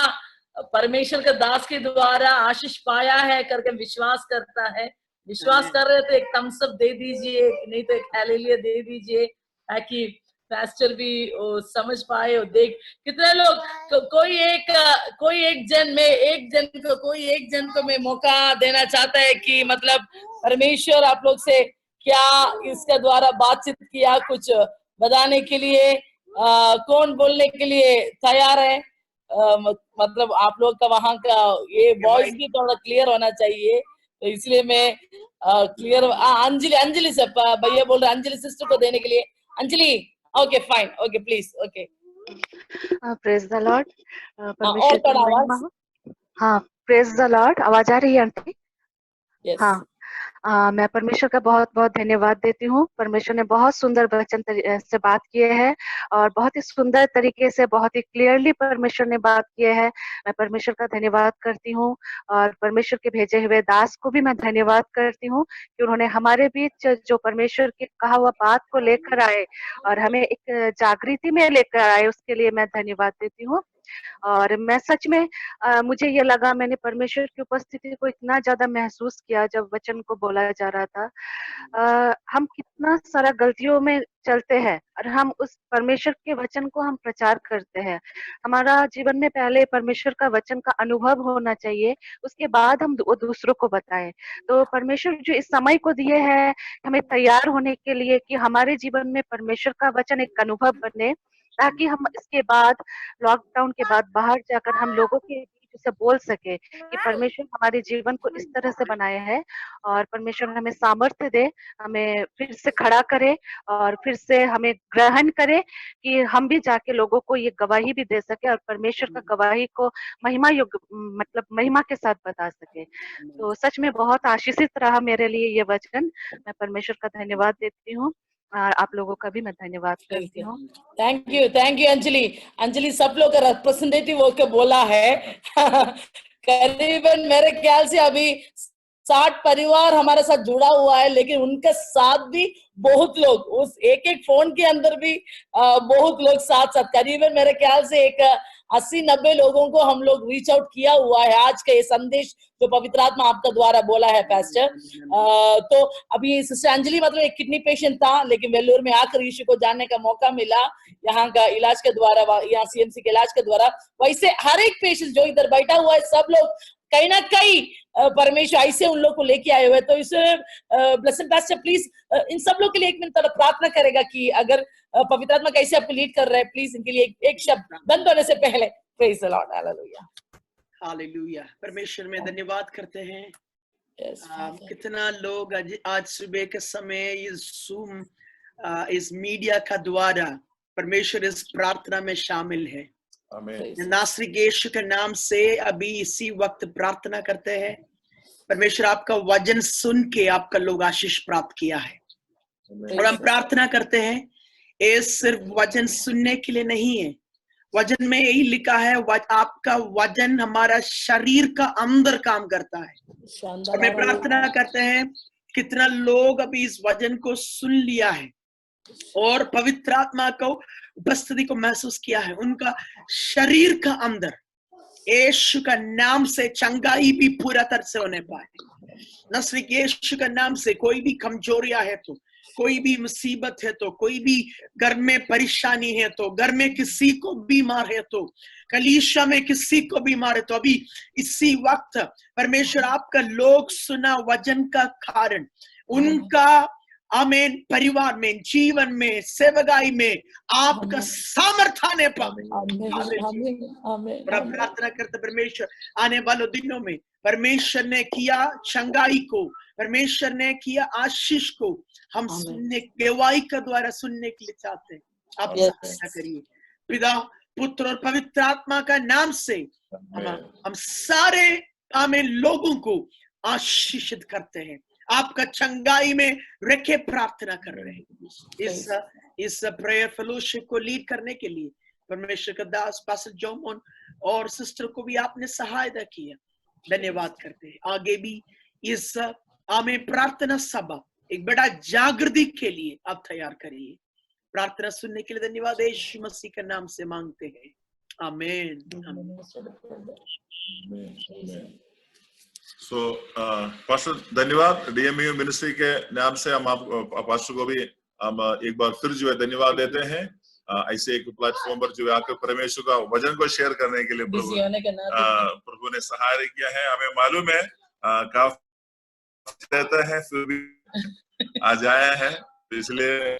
परमेश्वर के दास के द्वारा आशीष पाया है करके विश्वास करता है। विश्वास कर रहे तो एक थम्स अप दे दीजिए, नहीं तो एक हालेलुया दे दीजिए, ताकि पास्टर भी समझ पाए और देख कितने लोग कोई एक जन को मैं मौका देना चाहता है कि मतलब परमेश्वर आप लोग से क्या इसके द्वारा बातचीत किया, कुछ बताने के लिए कौन बोलने के लिए तैयार है। मतलब आप लोग का वहां का ये वॉइस भी थोड़ा क्लियर होना चाहिए, तो इसलिए मैं क्लियर अंजलि से भैया बोल रहे अंजलि सिस्टर को देने के लिए। Anjali okay fine, okay please, okay. Praise the Lord. परमेश्वर की महिमा हो। हाँ, प्रेज द लॉर्ड। आवाज आ रही है आंटी? yes. हाँ, मैं परमेश्वर का बहुत बहुत धन्यवाद देती हूँ। परमेश्वर ने बहुत सुंदर वचन से बात किए है और बहुत ही सुंदर तरीके से, बहुत ही क्लियरली परमेश्वर ने बात किए है। मैं परमेश्वर का धन्यवाद करती हूँ और परमेश्वर के भेजे हुए दास को भी मैं धन्यवाद करती हूँ कि उन्होंने हमारे बीच जो परमेश्वर के कहा हुआ बात को लेकर आए और हमें एक जागृति में लेकर आए, उसके लिए मैं धन्यवाद देती हूँ। और मैं सच में मुझे ये लगा, मैंने परमेश्वर की उपस्थिति को इतना ज्यादा महसूस किया जब वचन को बोला जा रहा था। हम कितना सारा गलतियों में चलते हैं और हम उस परमेश्वर के वचन को हम प्रचार करते हैं। हमारा जीवन में पहले परमेश्वर का वचन का अनुभव होना चाहिए, उसके बाद हम दूसरों को बताएं। तो परमेश्वर जो इस समय को दिए हैं हमें तैयार होने के लिए कि हमारे जीवन में परमेश्वर का वचन एक अनुभव बने, ताकि हम इसके बाद लॉकडाउन के बाद बाहर जाकर हम लोगों के बीच उसे बोल सके कि परमेश्वर हमारे जीवन को इस तरह से बनाया है और परमेश्वर हमें सामर्थ्य दे, हमें फिर से खड़ा करे और फिर से हमें ग्रहण करे कि हम भी जाके लोगों को ये गवाही भी दे सके और परमेश्वर का गवाही को महिमा युग मतलब महिमा के साथ बता सके। तो सच में बहुत आशीषित रहा मेरे लिए ये वचन। मैं परमेश्वर का धन्यवाद देती हूँ, आप लोगों का भी मैं धन्यवाद करती हूँ। थैंक यू अंजलि सब लोग का रिप्रेजेंटेटिव होकर बोला है। करीबन मेरे ख्याल से अभी 60 परिवार हमारे साथ जुड़ा हुआ है, लेकिन उनके साथ भी बहुत लोग उस एक फोन के अंदर भी बहुत लोग साथ करीबन मेरे ख्याल से एक 80-90 लोगों को हम लोग रीच आउट किया हुआ है आज का ये संदेश जो पवित्र आत्मा आपका द्वारा बोला है पास्टर। तो अभी सिस्टर अंजलि मतलब एक किडनी पेशेंट था, लेकिन वेल्लोर में आकर यीशु को जानने का मौका मिला यहाँ का इलाज के द्वारा, यहाँ सीएमसी के इलाज के द्वारा। वैसे हर एक पेशेंट जो इधर बैठा हुआ है सब लोग कहीं ना कहीं परमेश्वर ऐसे उन लोग को लेके आए हुए। तो इसे ब्लेसेड पास्टर प्लीज इन सब लोग के लिए एक मिनट थोड़ा प्रार्थना करेगा कि अगर पवित्र आत्मा कैसे आपको लीड कर रहा है, प्लीज इनके लिए एक शब्द बंद होने से पहले। Praise the Lord, hallelujah hallelujah. परमेश्वर में धन्यवाद करते हैं। कितना लोग आज सुबह के समय इस Zoom इस मीडिया का द्वारा परमेश्वर इस प्रार्थना में शामिल है। नासरी यीशु के नाम से अभी इसी वक्त प्रार्थना करते हैं परमेश्वर आपका वचन सुन के आपका लोग आशीष प्राप्त किया है। और हम प्रार्थना करते हैं, ये सिर्फ वचन सुनने के लिए नहीं है, वचन में यही लिखा है आपका वचन हमारा शरीर का अंदर काम करता है। और मैं प्रार्थना करते हैं कितना लोग अभी इस वचन को सुन लिया है और पवित्र आत्मा को उपस्थिति को महसूस किया है, उनका शरीर का अंदर यीशु का नाम से चंगाई भी पूरा तरह से होने पाए। न सिर्फ यीशु का नाम से कोई भी कमजोरियां है तो, कोई भी मुसीबत है तो, कोई भी घर में परेशानी है तो, घर में किसी को बीमार है तो, कलीसिया में किसी को बीमार है तो, अभी इसी वक्त परमेश्वर आपका लोग सुना वचन का कारण उनका आमीन परिवार में, जीवन में, सेवकाई में आपका सामर्थ्य आने पाए। प्रार्थना करते परमेश्वर आने वाले दिनों में परमेश्वर ने किया चंगाई को, परमेश्वर ने किया आशीष को, हम सुनने गवाही का द्वारा सुनने के लिए चाहते हैं। आप ऐसा करिए। पिता, पुत्र और पवित्र आत्मा का नाम से हम सारे आमीन लोगों को आशीषित करते हैं। आपका चंगाई में रखे प्रार्थना कर रहे हैं। इस प्रेयर फेलोशिप को लीड करने के लिए परमेश्वर का दास पास्टर जोमोन और सिस्टर को भी आपने सहायता किया, धन्यवाद करते हैं। आगे भी इस आमीन प्रार्थना सभा एक बड़ा जागृति के लिए आप तैयार करिए। प्रार्थना सुनने के लिए धन्यवाद यीशु मसीह के नाम से मांगते हैं, आमीन। पास्टर धन्यवाद। डीएमयू मिनिस्ट्री के नाम से हम आप पास्टर को भी हम एक बार फिर जो है धन्यवाद देते हैं। ऐसे एक प्लेटफॉर्म पर जो है आकर परमेश्वर का वचन को शेयर करने के लिए प्रभु ने सहायता किया है। हमें मालूम है काफी रहता है, फिर भी आज आया है, तो इसलिए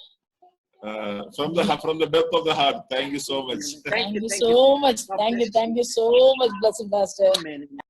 from the depth of the heart, thank you so much. Thank you so much. Thank you so much, blessed pastor. Amen.